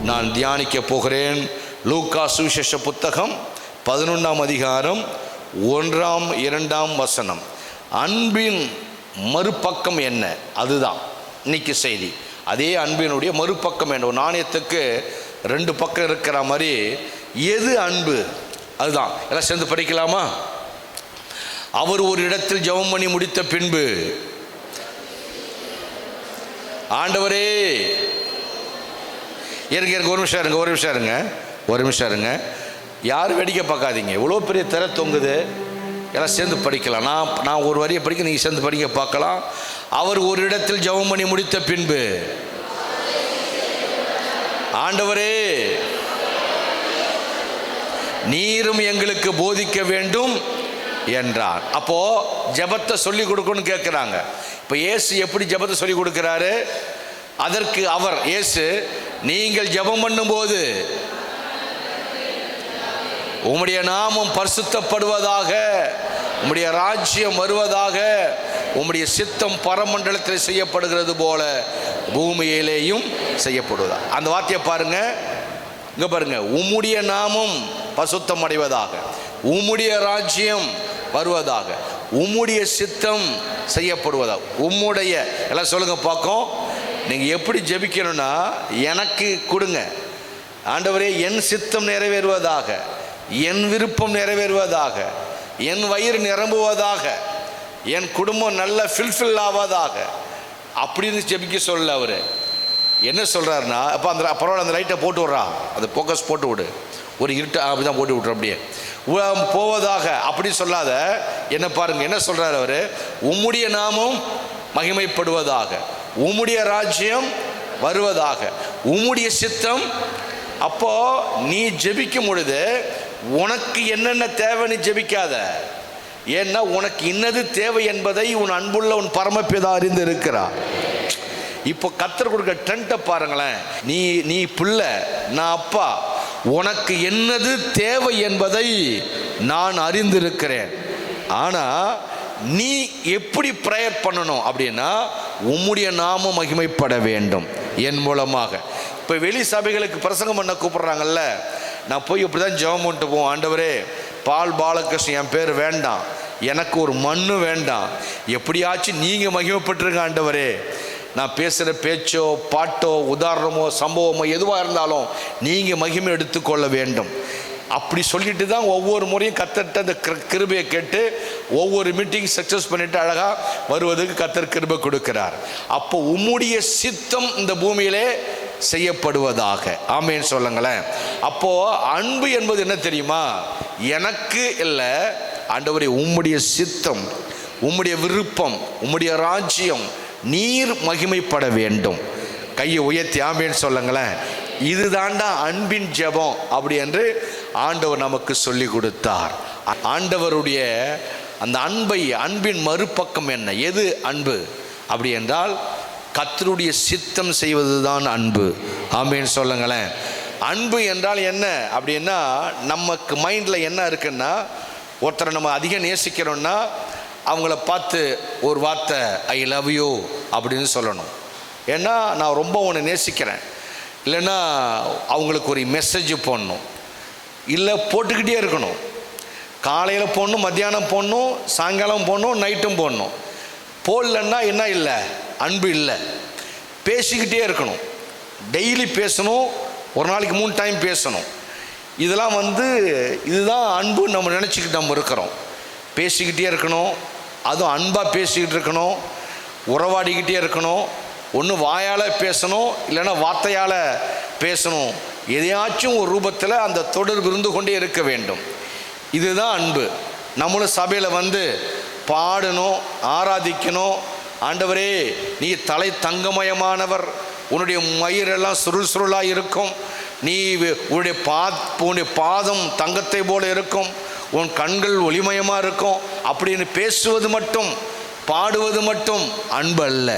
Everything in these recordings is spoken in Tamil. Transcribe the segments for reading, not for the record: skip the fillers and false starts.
நான் தியானிக்க போகிறேன். லூக்கா சுவிசேஷ புத்தகம் 11ஆம் அதிகாரம் 1, 2 அன்பின் மறுபக்கம் என்ன, அதுதான் இன்னைக்கு செய்தி. அதே அன்பினுடைய மறுபக்கம் என்ன, ஒரு நாணயத்துக்கு 2 பக்கம் இருக்கிற மாதிரி எது அன்பு, அதுதான். எல்லாம் சேர்ந்து படிக்கலாமா? அவர் ஒரு இடத்தில் ஜெபம் பண்ணி முடித்த பின்பு, ஆண்டவரே, இருங்க ஒரு நிமிஷம் இருங்க. யாரும் வேடிக்கை பார்க்காதீங்க. இவ்வளோ பெரிய திரை தொங்குது. எல்லாம் சேர்ந்து படிக்கலாம். நான் ஒரு வரியை படிக்க, நீங்கள் சேர்ந்து படிக்க பார்க்கலாம். அவர் ஒரு இடத்தில் ஜெபம் பண்ணி முடித்த பின்பு, ஆண்டவரே, நீரும் எங்களுக்கு போதிக்க வேண்டும் என்றார். அப்போ ஜெபத்தை சொல்லி கொடுக்கணும்னு கேட்குறாங்க. இப்போ இயேசு எப்படி ஜெபத்தை சொல்லி கொடுக்கிறாரு? அதற்கு அவர் இயேசு, நீங்கள் ஜெபம் பண்ணும்போது உம்முடைய நாமம் பரிசுத்தப்படுவதாக, உம்முடைய ராஜ்யம் வருவதாக, உம்முடைய சித்தம் பரமண்டலத்தில் செய்யப்படுகிறது போல பூமியிலேயும் செய்யப்படுவதா. அந்த வார்த்தையை பாருங்க, இங்க பாருங்க. உம்முடைய நாமம் பரிசுத்தம் அடைவதாக, உம்முடைய ராஜ்யம் வருவதாக, உம்முடைய சித்தம் செய்யப்படுவதாக. உம்முடைய எல்லாம் சொல்லுங்க பார்க்கும். நீங்கள் எப்படி ஜெபிக்கணும்னா, எனக்கு கொடுங்க ஆண்டவரே, என் சித்தம் நிறைவேறுவதாக, என் விருப்பம் நிறைவேறுவதாக, என் வயிறு நிரம்புவதாக, என் குடும்பம் நல்ல ஃபில்ஃபில் ஆவதாக அப்படின்னு ஜெபிக்க சொல்ல. அவர் என்ன சொல்கிறாருன்னா, அப்போ அந்த பரவாயில்ல, அந்த லைட்டை போட்டு விட்றா, அது ஃபோக்கஸ் போட்டு விடு, ஒரு இருட்டு அப்படி தான் போட்டு விட்ற, அப்படியே போவதாக அப்படி சொல்லாத. என்ன பாருங்க, என்ன சொல்கிறார் அவர்? உம்முடைய நாமம் மகிமைப்படுவதாக, உம்முடைய ராஜ்யம் வருவதாக, உம்முடைய சித்தம். அப்போ நீ ஜெபிக்கும் பொழுது உனக்கு என்னென்ன தேவைன்னு ஜெபிக்காத. ஏன்னா உனக்கு இன்னது தேவை என்பதை உன் அன்புள்ள உன் பரமபிதா அறிந்து இருக்கிறார். இப்போ கர்த்தர் கொடுக்க ட்ரெண்டை பாருங்களேன். நீ பிள்ளை, நான் அப்பா, உனக்கு என்னது தேவை என்பதை நான் அறிந்திருக்கிறேன். ஆனால் நீ எப்படி ப்ரேயர் பண்ணணும் அப்படின்னா, உம்முடைய நாமம் மகிமைப்பட வேண்டும் என் மூலமாக. இப்போ வெளி சபைகளுக்கு பிரசங்கம் பண்ண கூப்பிட்றாங்கல்ல, நான் போய் இப்படி தான் ஜெபம் பண்ணிட்டு போவோம். ஆண்டவரே, பால் பாலகிருஷ்ணன் என் பேர் வேண்டாம், எனக்கு ஒரு மண்ணு வேண்டாம், எப்படியாச்சும் நீங்கள் மகிமைப்பட்டிருங்க ஆண்டவரே. நான் பேசுகிற பேச்சோ பாட்டோ உதாரணமோ சம்பவமோ எதுவாக இருந்தாலும் நீங்கள் மகிமை எடுத்துக்கொள்ள வேண்டும். அப்படி சொல்லிட்டு தான் ஒவ்வொரு முறையும் கர்த்தர்ட்ட அந்த கிருபையை கேட்டு ஒவ்வொரு மீட்டிங் சக்ஸஸ் பண்ணிட்டு அழகாக வருவதுக்கு கர்த்தர் கிருபை கொடுக்கிறார். அப்போ உம்முடைய சித்தம் இந்த பூமியிலே செய்யப்படுவதாக. ஆமேன்னு சொல்லுங்களேன். அப்போ அன்பு என்பது என்ன தெரியுமா? எனக்கு இல்லை ஆண்டவரே, உம்முடைய சித்தம், உம்முடைய விருப்பம், உம்முடைய ராஜ்யம், நீர் மகிமைப்பட வேண்டும். கையை உயர்த்தி ஆமேன்னு சொல்லுங்களேன். இதுதாண்டா அன்பின் ஜெபம் அப்படி என்று ஆண்டவர் நமக்கு சொல்லி கொடுத்தார். ஆண்டவருடைய அந்த அன்பின் மறுபக்கம் என்ன, எது அன்பு அப்படி என்றால், கர்த்தருடைய சித்தம் செய்வதுதான் அன்பு. ஆமேன்னு சொல்லுங்களேன். அன்பு என்றால் என்ன அப்படின்னா, நமக்கு மைண்டில் என்ன இருக்குன்னா, ஒருத்தரை நம்ம அதிகம் நேசிக்கிறோன்னா அவங்கள பார்த்து ஒரு வார்த்தை ஐ லவ் யூ அப்படின்னு சொல்லணும். ஏன்னா நான் ரொம்ப உன்னை நேசிக்கிறேன். இல்லைன்னா அவங்களுக்கு ஒரு மெசேஜ் போடணும், இல்லை போட்டுக்கிட்டே இருக்கணும். காலையில் போடணும், மத்தியானம் போடணும், சாயங்காலம் போடணும், நைட்டும் போடணும். போடலன்னா என்ன இல்லை, அன்பு இல்லை. பேசிக்கிட்டே இருக்கணும், டெய்லி பேசணும், ஒரு நாளைக்கு 3 டைம் பேசணும். இதெல்லாம் இதுதான் அன்பு நம்ம நினச்சிக்கிட்டு நம்ம இருக்கிறோம். பேசிக்கிட்டே இருக்கணும், அதுவும் அன்பாக பேசிக்கிட்டு இருக்கணும், உறவாடிக்கிட்டே இருக்கணும். ஒன்று வாயால் பேசணும், இல்லைன்னா வார்த்தையால் பேசணும். எதையாச்சும் ஒரு ரூபத்தில் அந்த தொடர்பு இருந்து கொண்டே இருக்க வேண்டும். இதுதான் அன்பு. நம்மளும் சபையில் பாடணும், ஆராதிக்கணும். ஆண்டவரே, நீ தலை தங்கமயமானவர், உன்னுடைய மயிரெல்லாம் சுருள் சுருளாக இருக்கும், நீ உன்னுடைய பாதம் தங்கத்தை போல இருக்கும், உன் கண்கள் ஒளிமயமாக இருக்கும் அப்படின்னு பேசுவது மட்டும், பாடுவது மட்டும் அன்பு அல்ல.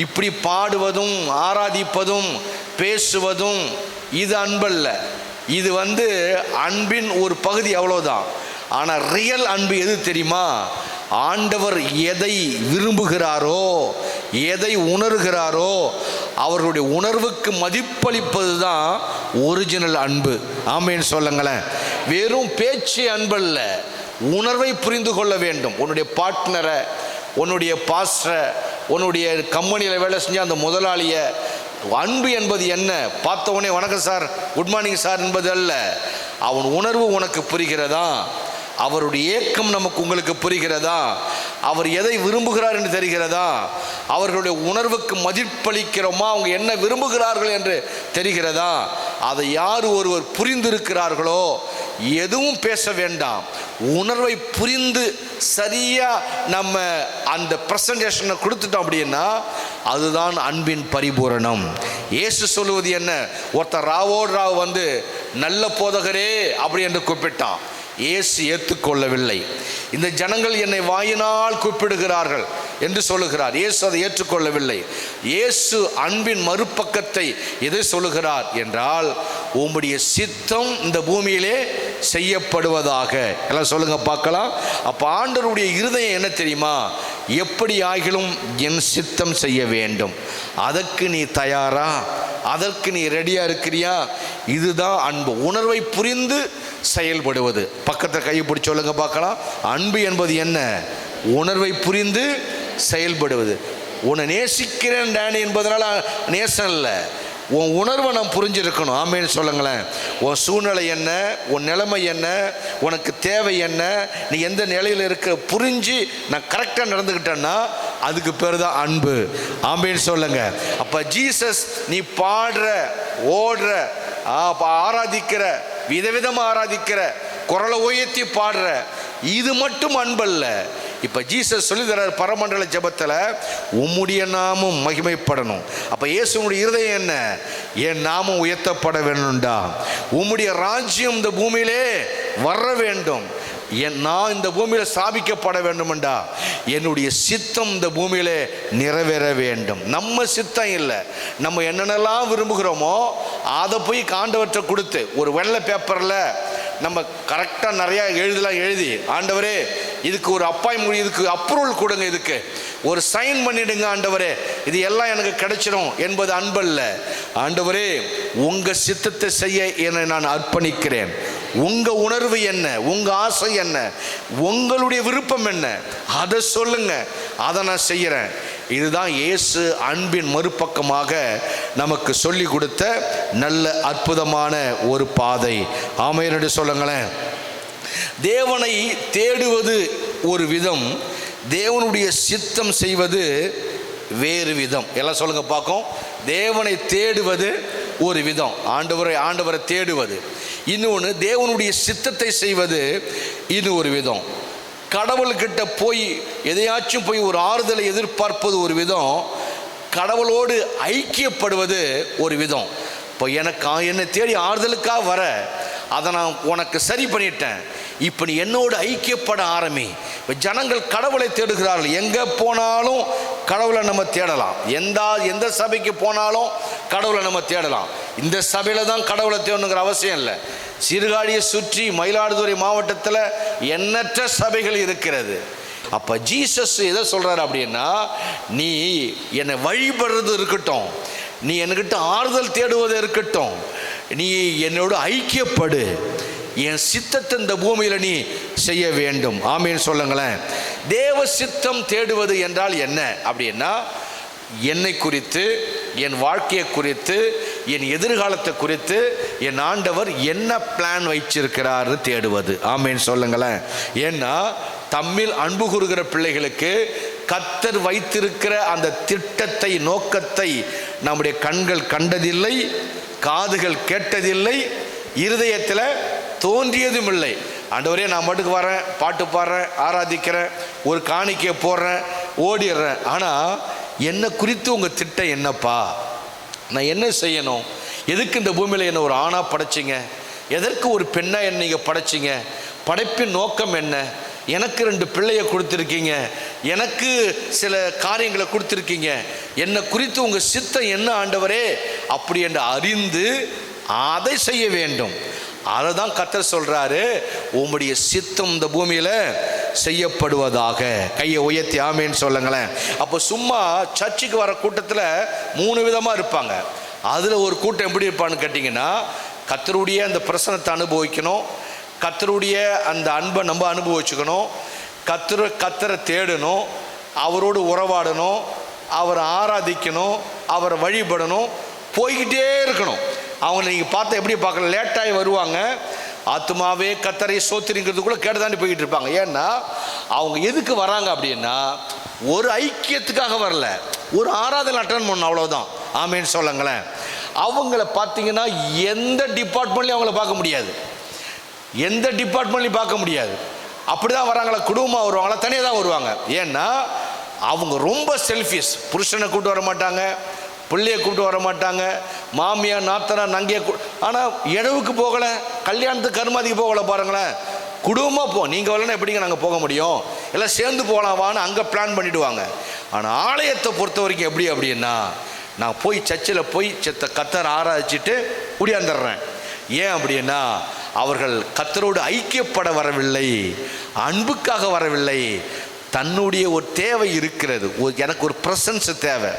இப்படி பாடுவதும் ஆராதிப்பதும் பேசுவதும் இது அன்பல்ல. இது அன்பின் ஒரு பகுதி, அவ்வளோதான். ஆனால் ரியல் அன்பு எது தெரியுமா? ஆண்டவர் எதை விரும்புகிறாரோ, எதை உணர்கிறாரோ அவர்களுடைய உணர்வுக்கு மதிப்பளிப்பது தான் ஒரிஜினல் அன்பு. ஆமேன்னு சொல்லுங்களேன். வெறும் பேச்சு அன்பல்ல, உணர்வை புரிந்து கொள்ள வேண்டும். உன்னுடைய பார்ட்னரை, உன்னுடைய பாஸ்டரை, உன்னுடைய கம்பெனியில் வேலை செஞ்ச அந்த முதலாளியை, அன்பு என்பது என்ன? பார்த்த உடனே வணக்கம் சார், குட் மார்னிங் சார் என்பது அல்ல. அவன் உணர்வு உனக்கு புரிகிறதா? அவருடைய ஏக்கம் உங்களுக்கு புரிகிறதா? அவர் எதை விரும்புகிறார் என்று தெரிகிறதா? அவர்களுடைய உணர்வுக்கு மதிப்பளிக்கிறோமா? அவங்க என்ன விரும்புகிறார்கள் என்று தெரிகிறதா? அதை யார் ஒருவர் புரிந்திருக்கிறார்களோ எதுவும் பேச வேண்டாம். உணர்வை புரிந்து சரியா நம்ம அந்த பிரசன்டேஷனை கொடுத்துட்டோம் அப்படின்னா அதுதான் அன்பின் பரிபூரணம். இயேசு சொல்லுவது என்ன? ஒருத்தர் ராவோடு ராவ் நல்ல போதகரே அப்படி என்று கூப்பிட்டான். இயேசு ஏற்றுக்கொள்ளவில்லை. இந்த ஜனங்கள் என்னை வாயினால் கூப்பிடுகிறார்கள் என்று சொல்லுகிறார். இயேசு அதை ஏற்றுக்கொள்ளவில்லை. இயேசு அன்பின் மறுபக்கத்தை எதை சொல்லுகிறார் என்றால், உம்முடைய சித்தம் இந்த பூமியிலே செய்யப்படுவதாக. எல்லாம் சொல்லுங்க பார்க்கலாம். அப்போ ஆண்டவருடைய இருதயம் என்ன தெரியுமா? எப்படி ஆகிலும் என் சித்தம் செய்ய வேண்டும். அதற்கு நீ தயாரா? அதற்கு நீ ரெடியா இருக்கிறியா? இதுதான் அன்பு. உணர்வை புரிந்து செயல்படுவது. பக்கத்தை கையை பிடிச்சி சொல்லுங்க பார்க்கலாம். அன்பு என்பது என்ன? உணர்வை புரிந்து செயல்படுவது. உன்னை நேசிக்கிறேன் டேனி என்பதனால நேசம் இல்லை, உன் உணர்வை நான் புரிஞ்சிருக்கணும். ஆமேன்னு சொல்லுங்களேன். உன் சூழ்நிலை என்ன, உன் நிலைமை என்ன, உனக்கு தேவை என்ன, நீ எந்த நிலையில் இருக்க புரிஞ்சு நான் கரெக்டாக நடந்துக்கிட்டேன்னா அதுக்கு பேர் தான் அன்பு. ஆமேன்னு சொல்லுங்க. அப்போ ஜீசஸ் நீ பாடுற, ஓடுற, ஆராதிக்கிற, விதவிதமாக ஆராதிக்கிற, குரலை உயர்த்தி பாடுற, இது மட்டும் அன்பல்ல. இப்போ ஜீசஸ் சொல்லி தர்றார் பரமண்டல ஜெபத்தில், உம்முடைய நாமம் மகிமைப்படணும். அப்போ இயேசுனுடைய இருதயம் என்ன? என் நாமம் உயர்த்தப்பட வேண்டும்டா, உம்முடைய ராஜ்யம் இந்த பூமியிலே வர வேண்டும், நான் இந்த பூமியில் ஸ்தாபிக்கப்பட வேண்டும்டா, என்னுடைய சித்தம் இந்த பூமியிலே நிறைவேற வேண்டும். நம்ம சித்தம் இல்லை, நம்ம என்னென்னலாம் விரும்புகிறோமோ அதை போய் ஆண்டவர்கிட்ட கொடுத்து ஒரு வெள்ளை பேப்பரில் நம்ம கரெக்டாக நிறையா எழுதி, ஆண்டவரே இதுக்கு ஒரு அப்பாயின்மெண்ட், இதுக்கு அப்ரூவல் கொடுங்க, இதுக்கு ஒரு சைன் பண்ணிடுங்க ஆண்டவரே, இது எல்லாம் எனக்கு கிடைச்சிடும் என்பது அன்பல்ல. ஆண்டவரே உங்கள் சித்தத்தை செய்ய என்னை நான் அர்ப்பணிக்கிறேன். உங்கள் உணர்வு என்ன, உங்கள் ஆசை என்ன, உங்களுடைய விருப்பம் என்ன, அதை சொல்லுங்க, அதை நான் செய்கிறேன். இதுதான் இயேசு அன்பின் மறுபக்கமாக நமக்கு சொல்லி கொடுத்த நல்ல அற்புதமான ஒரு பாதை. ஆமென் சொல்லுங்களேன். தேவனை தேடுவது ஒரு விதம், தேவனுடைய சித்தம் செய்வது வேறு விதம். எல்லாம் சொல்லுங்க பார்க்கும். தேவனை தேடுவது ஒரு விதம், ஆண்டவரை தேடுவது இன்னொன்று, தேவனுடைய சித்தத்தை செய்வது இன்னும் ஒரு விதம். கடவுள்கிட்ட போய் எதையாச்சும் போய் ஒரு ஆறுதலை எதிர்பார்ப்பது ஒரு விதம், கடவுளோடு ஐக்கியப்படுவது ஒரு விதம். இப்போ என்னை தேடி ஆறுதலுக்காக வர, அதை நான் உனக்கு சரி பண்ணிட்டேன், இப்போ நீ என்னோடு ஐக்கியப்பட ஆரம்பி. இப்போ ஜனங்கள் கடவுளை தேடுகிறார்கள். எங்கே போனாலும் கடவுளை நம்ம தேடலாம், எந்த சபைக்கு போனாலும் கடவுளை நம்ம தேடலாம். இந்த சபையில் தான் கடவுளை தேடணுங்கிற அவசியம் இல்லை. சீர்காழியை சுற்றி மயிலாடுதுறை மாவட்டத்தில் எண்ணற்ற சபைகள் இருக்கிறது. அப்போ ஜீசஸ் எதை சொல்கிறார் அப்படின்னா, நீ என்னை வழிபடுறது இருக்கட்டும், நீ என்கிட்ட ஆறுதல் தேடுவது இருக்கட்டும், நீ என்னோட ஐக்கியப்படு, என் சித்தத்தை இந்த பூமியில் நீ செய்ய வேண்டும். ஆமேன்னு சொல்லுங்களேன். தேவ சித்தம் தேடுவது என்றால் என்ன அப்படின்னா, என்னை குறித்து, என் வாழ்க்கையை குறித்து, என் எதிர்காலத்தை குறித்து என் ஆண்டவர் என்ன பிளான் வைச்சிருக்கிறாரு தேடுவது. ஆமேன்னு சொல்லுங்களேன். ஏன்னா தம்மில் அன்பு கூறுகிற பிள்ளைகளுக்கு கர்த்தர் வைத்திருக்கிற அந்த திட்டத்தை, நோக்கத்தை நம்முடைய கண்கள் கண்டதில்லை, காதுகள் கேட்டதில்லை, இருதயத்தில் தோன்றியதும் இல்லை. ஆண்டவரே நான் மட்டுக்கு வரேன், பாட்டு பாடுறேன், ஆராதிக்கிறேன், ஒரு காணிக்கையை போடுறேன், ஓடிடுறேன். ஆனால் என்னை குறித்து உங்கள் திட்டம் என்னப்பா? நான் என்ன செய்யணும்? எதுக்கு இந்த பூமியில் என்னை ஒரு ஆணாக படைச்சிங்க? எதற்கு ஒரு பெண்ணாக என்னை நீங்கள் படைச்சிங்க? படைப்பின் நோக்கம் என்ன? எனக்கு 2 பிள்ளையை கொடுத்துருக்கீங்க, எனக்கு சில காரியங்களை கொடுத்துருக்கீங்க, என்னை குறித்து உங்கள் சித்தம் என்ன ஆண்டவரே அப்படி என்று அறிந்து அதை செய்ய வேண்டும். அதை தான் கர்த்தர் சொல்கிறாரு, உம்முடைய சித்தம் இந்த பூமியில் செய்யப்படுவதாக. கையை உயர்த்தி ஆமேன்னு சொல்லுங்களேன். அப்போ சும்மா சர்ச்சுக்கு வர கூட்டத்தில் 3 விதமாக இருப்பாங்க. அதில் ஒரு கூட்டம் எப்படி இருப்பான்னு கேட்டிங்கன்னா, கர்த்தருடைய அந்த பிரசன்னத்தை அனுபவிக்கணும், கர்த்தருடைய அந்த அன்பை நம்ம அனுபவிச்சுக்கணும், கர்த்தரை தேடணும், அவரோடு உறவாடணும், அவரை ஆராதிக்கணும், அவரை வழிபடணும், போய்கிட்டே இருக்கணும். அவங்கள நீங்கள் பார்த்தா எப்படி பார்க்கலாம், லேட்டாகி வருவாங்க. ஆத்மாவே கர்த்தரை சோத்திரிங்கிறதுக்குள்ளே கேட்டு தாண்டி போய்கிட்டு இருப்பாங்க. ஏன்னா அவங்க எதுக்கு வராங்க அப்படின்னா, ஒரு ஐக்கியத்துக்காக வரல, ஒரு ஆராதனை அட்டன் பண்ணணும், அவ்வளோதான். ஆமேன்னு சொல்லுங்களேன். அவங்கள பார்த்தீங்கன்னா எந்த டிபார்ட்மெண்ட்லையும் அவங்கள பார்க்க முடியாது, எந்த டிபார்ட்மெண்ட்லையும் பார்க்க முடியாது. அப்படி தான் வராங்களா, குடும்பமாக வருவாங்களா, தனியாக தான் வருவாங்க. ஏன்னா அவங்க ரொம்ப செல்ஃபிஷ். புருஷனை கூப்பிட்டு வர மாட்டாங்க, பிள்ளையை கூப்பிட்டு வர மாட்டாங்க, மாமியா நாத்தனா நங்கையை ஆனால் இடவுக்கு போகலை, கல்யாணத்துக்கு கருமாதிக்கு போகலை. பாருங்களேன், குடும்பமாக போ, நீங்கள் வரலன்னா எப்படிங்க நாங்கள் போக முடியும், எல்லாம் சேர்ந்து போகலாம் வான்னு அங்கே பிளான் பண்ணிவிடுவாங்க. ஆனால் ஆலயத்தை பொறுத்த வரைக்கும் எப்படி அப்படின்னா, நான் போய் சர்ச்சில் போய் கர்த்தரை ஆராதிச்சுட்டு முடியாந்துடுறேன். ஏன் அப்படின்னா, அவர்கள் கர்த்தரோடு ஐக்கியப்பட வரவில்லை, அன்புக்காக வரவில்லை. தன்னுடைய ஒரு தேவை இருக்கிறது, எனக்கு ஒரு பிரசன்ஸ் தேவை,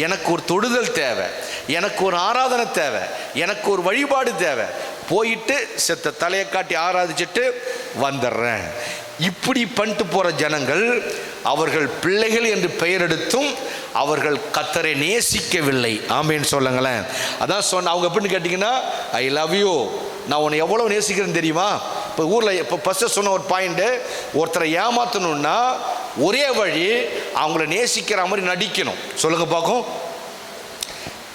எனக்கு ஒரு தொடுதல் தேவை, எனக்கு ஒரு ஆராதனை தேவை, எனக்கு ஒரு வழிபாடு தேவை, போயிட்டு செத்த தலையை காட்டி ஆராதிச்சுட்டு வந்துடுறேன். இப்படி பண்ணிட்டு போகிற ஜனங்கள் அவர்கள் பிள்ளைகள் என்று பெயர் எடுத்தும் அவர்கள் கர்த்தரை நேசிக்கவில்லை. ஆமேன்னு சொல்லுங்களேன். அதான் சொன்ன அவங்க எப்படின்னு கேட்டிங்கன்னா, ஐ லவ் யூ, நான் உன்னை எவ்வளோ நேசிக்கிறேன்னு தெரியுமா. இப்போ ஊரில் இப்போ ஃபஸ்ட்டு சொன்ன ஒரு பாயிண்ட்டு, ஒருத்தரை ஏமாற்றணுன்னா ஒரே வழி அவங்கள நேசிக்கிற மாதிரி நடிக்கணும். சொல்லுங்க பார்க்கும்.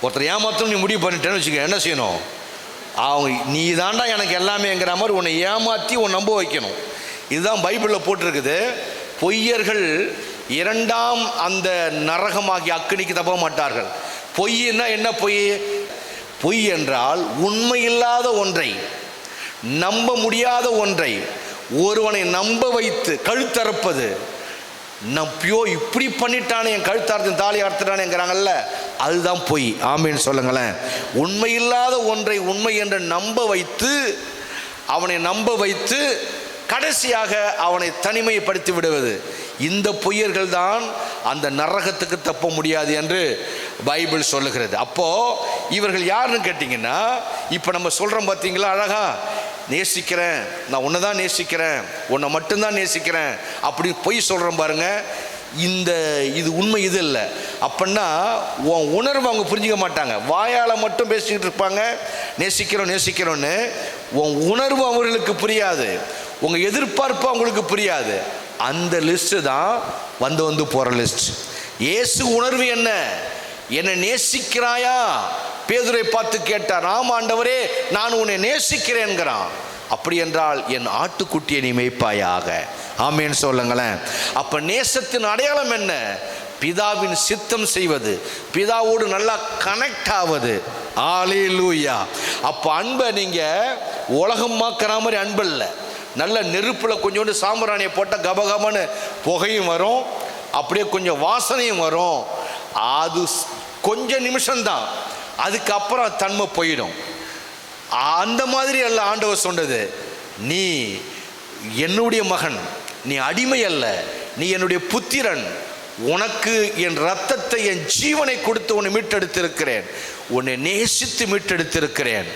ஒருத்தரை ஏமாற்றணும் நீ முடிவு பண்ணிட்டேன்னு வச்சுக்க, என்ன செய்யணும், அவங்க நீ தாண்டா எனக்கு எல்லாமேங்கிற மாதிரி உன்னை ஏமாற்றி உன்னை நம்ப வைக்கணும். இதுதான் பைபிளில் போட்டிருக்குது. பொய்யர்கள் 2ஆம் அந்த நரகமாகி அக்கினிக்கு தப்ப மாட்டார்கள். பொய்னா என்ன பொய்? பொய் என்றால் உண்மையில்லாத ஒன்றை, நம்ப முடியாத ஒன்றை ஒருவனை நம்ப வைத்து கழுத்தறுப்பது. நம்பியோ இப்படி பண்ணிட்டானே, என் கழுத்தார்த்தின் தாலி அறுத்துட்டானேங்கிறாங்கல்ல, அதுதான் பொய். ஆமேன்னு சொல்லுங்களேன். உண்மையில்லாத ஒன்றை உண்மை என்று நம்ப வைத்து, அவனை நம்ப வைத்து கடைசியாக அவனை தனிமைப்படுத்தி விடுவது. இந்த பொய்யர்கள் தான் அந்த நரகத்துக்கு தப்ப முடியாது என்று பைபிள் சொல்லுகிறது. அப்போது இவர்கள் யாருன்னு கேட்டிங்கன்னா, இப்போ நம்ம சொல்கிறோம் பார்த்தீங்களா, அழகா நேசிக்கிறேன், நான் உன்னை தான் நேசிக்கிறேன், உன்னை மட்டும்தான் நேசிக்கிறேன் அப்படி பொய் சொல்கிறோம் பாருங்க. இது உண்மை இது இல்லை. அப்படின்னா உன் உணர்வு அவங்க புரிஞ்சிக்க மாட்டாங்க. வாயால் மட்டும் பேசிக்கிட்டு இருப்பாங்க, நேசிக்கிறோம் நேசிக்கிறோன்னு. உன் உணர்வு அவர்களுக்கு புரியாது, உங்கள் எதிர்பார்ப்பு அவங்களுக்கு புரியாது. அந்த லிஸ்ட்டு தான் வந்து போகிற லிஸ்ட். இயேசு உணர்வு என்ன? என்னை நேசிக்கிறாயா? பேதுரை பார்த்து கேட்டார். ஆம் ஆண்டவரே, நான் உன்னை நேசிக்கிறேன்கிறான். அப்படி என்றால் என் ஆட்டுக்குட்டியை நீ மேய்ப்பாயாக. ஆமேன்னு சொல்லுங்களேன். அப்போ நேசத்தின் அடையாளம் என்ன? பிதாவின் சித்தம் செய்வது, பிதாவோடு நல்லா கனெக்ட் ஆவது. ஹல்லேலூயா. அப்போ அன்பை நீங்கள் உலகமாக்குற மாதிரி அன்பு இல்லை. நல்ல நெருப்பில் கொஞ்சோண்டு சாம்பிராணியை போட்டால் கபகபன்னு புகையும் வரும், அப்படியே கொஞ்சம் வாசனையும் வரும். அது கொஞ்ச நிமிஷம்தான், அதுக்கப்புறம் தன்மை போயிடும். அந்த மாதிரி அல்ல ஆண்டவர் சொன்னது. நீ என்னுடைய மகன், நீ அடிமை அல்ல, நீ என்னுடைய புத்திரன், உனக்கு என் இரத்தத்தை என் ஜீவனை கொடுத்து உன்னை மீட்டெடுத்திருக்கிறேன், உன்னை நேசித்து மீட்டெடுத்திருக்கிறேன்.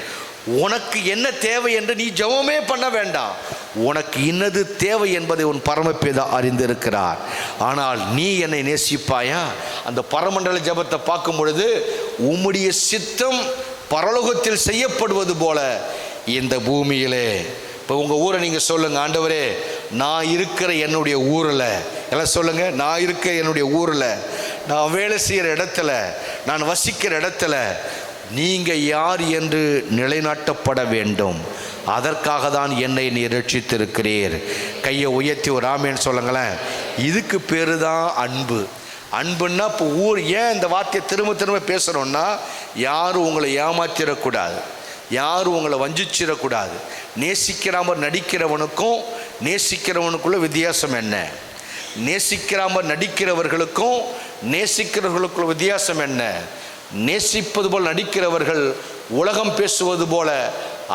உனக்கு என்ன தேவை என்று நீ ஜெபமே பண்ண வேண்டாம், உனக்கு இன்னது தேவை என்பதை உன் பரமபிதா அறிந்திருக்கிறார். ஆனால் நீ என்னை நேசிப்பாயா? அந்த பரமண்டல ஜெபத்தை பார்க்கும் பொழுது, உம்முடைய சித்தம் பரலோகத்தில் செய்யப்படுவது போல இந்த பூமியிலே. இப்போ உங்கள் ஊரை நீங்கள் சொல்லுங்கள், ஆண்டவரே நான் இருக்கிற என்னுடைய ஊரில், எல்லாம் சொல்லுங்கள், நான் இருக்க என்னுடைய ஊரில், நான் வேலை செய்கிற இடத்துல, நான் வசிக்கிற இடத்துல நீங்கள் யார் என்று நிலைநாட்டப்பட வேண்டும். அதற்காக தான் என்னை நீ ரட்சித்திருக்கிறீர். கையை உயர்த்தி ஒரு ஆமேன்னு சொல்லுங்களேன். இதுக்கு பேரு தான் அன்பு. அன்புன்னா இப்போ ஏன் இந்த வார்த்தையை திரும்ப திரும்ப பேசுகிறோன்னா, யாரும் உங்களை ஏமாற்றிடக்கூடாது, யாரும் உங்களை வஞ்சிச்சிடக்கூடாது. நேசிக்கிறாமல் நடிக்கிறவனுக்கும் நேசிக்கிறவனுக்குள்ள வித்தியாசம் என்ன? நேசிக்கிறாமல் நடிக்கிறவர்களுக்கும் நேசிக்கிறவர்களுக்குள்ள வித்தியாசம் என்ன? நேசிப்பது போல் நடிக்கிறவர்கள் உலகம் பேசுவது போல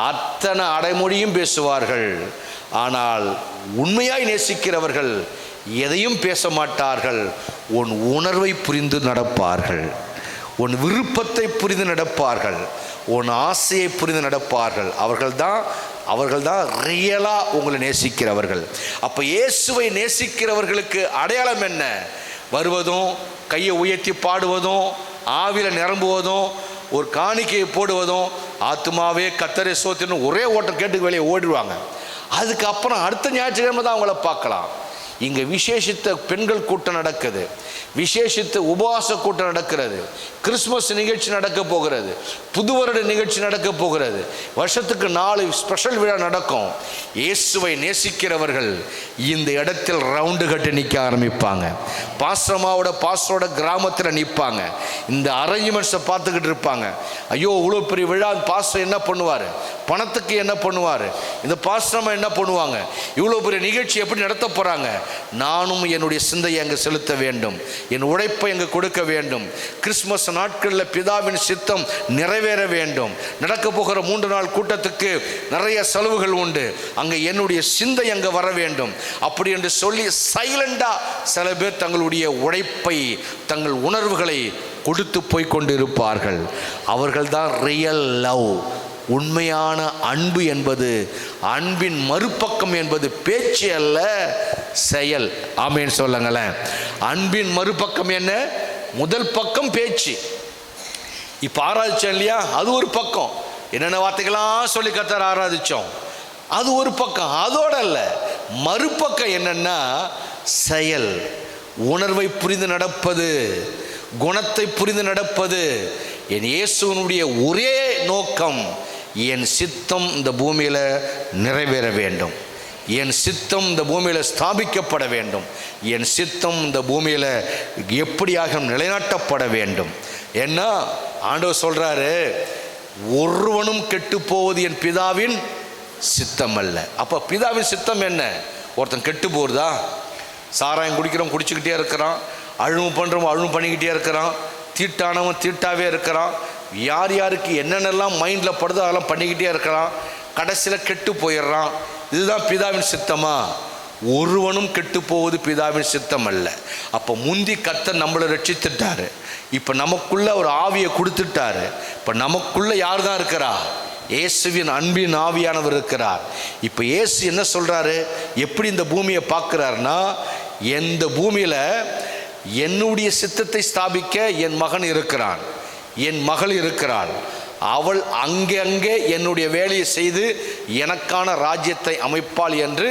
அத்தனை அடைமொழியும் பேசுவார்கள். ஆனால் உண்மையாய் நேசிக்கிறவர்கள் எதையும் பேச மாட்டார்கள். உன் உணர்வை புரிந்து நடப்பார்கள், உன் விருப்பத்தை புரிந்து நடப்பார்கள், உன் ஆசையை புரிந்து நடப்பார்கள். அவர்கள்தான் ரியலாக உங்களை நேசிக்கிறவர்கள். அப்போ இயேசுவை நேசிக்கிறவர்களுக்கு அடையாளம் என்ன? வருவதும், கையை உயர்த்தி பாடுவதும், ஆவியில் நிரம்புவதும், ஒரு காணிக்கையை போடுவதும், ஆத்துமாவே கர்த்தரை ஸ்தோத்திரம்னு ஒரே ஓட்டம் கேட்டு வெளியே ஓடிடுவாங்க. அதுக்கப்புறம் அடுத்த ஞாயிற்றுக்கிழமை தான் அவங்கள பார்க்கலாம். இங்கே விசேஷித்த பெண்கள் கூட்டம் நடக்குது, விசேஷித்த உபவாச கூட்டம் நடக்கிறது, கிறிஸ்மஸ் நிகழ்ச்சி நடக்க போகிறது, புது வருட நிகழ்ச்சி நடக்க போகிறது, வருஷத்துக்கு 4 ஸ்பெஷல் விழா நடக்கும். இயேசுவை நேசிக்கிறவர்கள் இந்த இடத்தில் ரவுண்டு கட்டி நிற்க ஆரம்பிப்பாங்க. பாஸ்டரோட கிராமத்தில் நிற்பாங்க. இந்த அரேஞ்ச்மெண்ட்ஸை பார்த்துக்கிட்டு இருப்பாங்க. ஐயோ இவ்வளோ பெரிய விழா, பாஸ்டர் என்ன பண்ணுவார், பணத்துக்கு என்ன பண்ணுவார், இந்த பாஸ்டர்மா என்ன பண்ணுவாங்க, இவ்வளோ பெரிய நிகழ்ச்சி எப்படி நடத்த போகிறாங்க, நானும் என்னுடைய சிந்தையை அங்கே செலுத்த வேண்டும், என் உழைப்பை அங்கே கொடுக்க வேண்டும், கிறிஸ்மஸ் நாட்களில் பிதாவின் சித்தம் நிறைவேற வேண்டும், நடக்க போகிற 3 நாள் கூட்டத்துக்கு நிறைய செலவுகள் உண்டு, அங்கே என்னுடைய சிந்தை அங்கே வர வேண்டும், அப்படி என்று சொல்லி சைலண்டாக சில பேர் தங்களுடைய உழைப்பை, தங்கள் உணர்வுகளை கொடுத்து போய் கொண்டிருப்பார்கள். அவர்கள்தான் ரியல் லவ். உண்மையான அன்பு என்பது, அன்பின் மறுபக்கம் என்பது பேச்சு அல்ல, செயல். ஆமேன் சொல்லுங்களேன். அன்பின் மறுபக்கம் என்ன? முதல் பக்கம் பேச்சு. இப்போ ஆராதிச்சோம் இல்லையா, அது ஒரு பக்கம். என்னென்ன வார்த்தைகளாம் சொல்லி கர்த்தரை ஆராதிச்சோம், அது ஒரு பக்கம். அதோட அல்ல, மறுபக்கம் என்னன்னா செயல். உணர்வை புரிந்து நடப்பது, குணத்தை புரிந்து நடப்பது. என் இயேசுவினுடைய ஒரே நோக்கம், என் சித்தம் இந்த பூமியில் நிறைவேற வேண்டும், என் சித்தம் இந்த பூமியில் ஸ்தாபிக்கப்பட வேண்டும், என் சித்தம் இந்த பூமியில் எப்படியாக நிலைநாட்டப்பட வேண்டும். ஏன்னா ஆண்டவர் சொல்கிறாரு, ஒருவனும் கெட்டு போவது என் பிதாவின் சித்தம் அல்ல. அப்போ பிதாவின் சித்தம் என்ன? ஒருத்தன் கெட்டு போகிறதா? சாராயம் குடிக்கிறவன் குடிச்சுக்கிட்டே இருக்கிறான், அழுவு பண்ணுறவன் அழுவு பண்ணிக்கிட்டே இருக்கிறான், தீட்டானவன் தீட்டாவே இருக்கிறான், யார் யாருக்கு என்னென்னலாம் மைண்டில் படுதோ அதெல்லாம் பண்ணிக்கிட்டே இருக்கிறான், கடைசியில் கெட்டு போயிடுறான். இதுதான் பிதாவின் சித்தமா? ஒருவனும் கெட்டு போவது பிதாவின் சித்தம் அல்ல. அப்போ முந்தி கர்த்தர் நம்மளை ரட்சித்துட்டாரு, இப்போ நமக்குள்ள ஒரு ஆவியை கொடுத்துட்டாரு. இப்போ நமக்குள்ள யார் தான் இருக்கிறா? இயேசுவின் அன்பின் ஆவியானவர் இருக்கிறார். இப்போ இயேசு என்ன சொல்கிறாரு, எப்படி இந்த பூமியை பார்க்குறாருன்னா, எந்த பூமியில் என்னுடைய சித்தத்தை ஸ்தாபிக்க என் மகன் இருக்கிறான், என் மகள் இருக்கிறாள், அவள் அங்கே என்னுடைய வேலையை செய்து எனக்கான ராஜ்யத்தை அமைப்பாள் என்று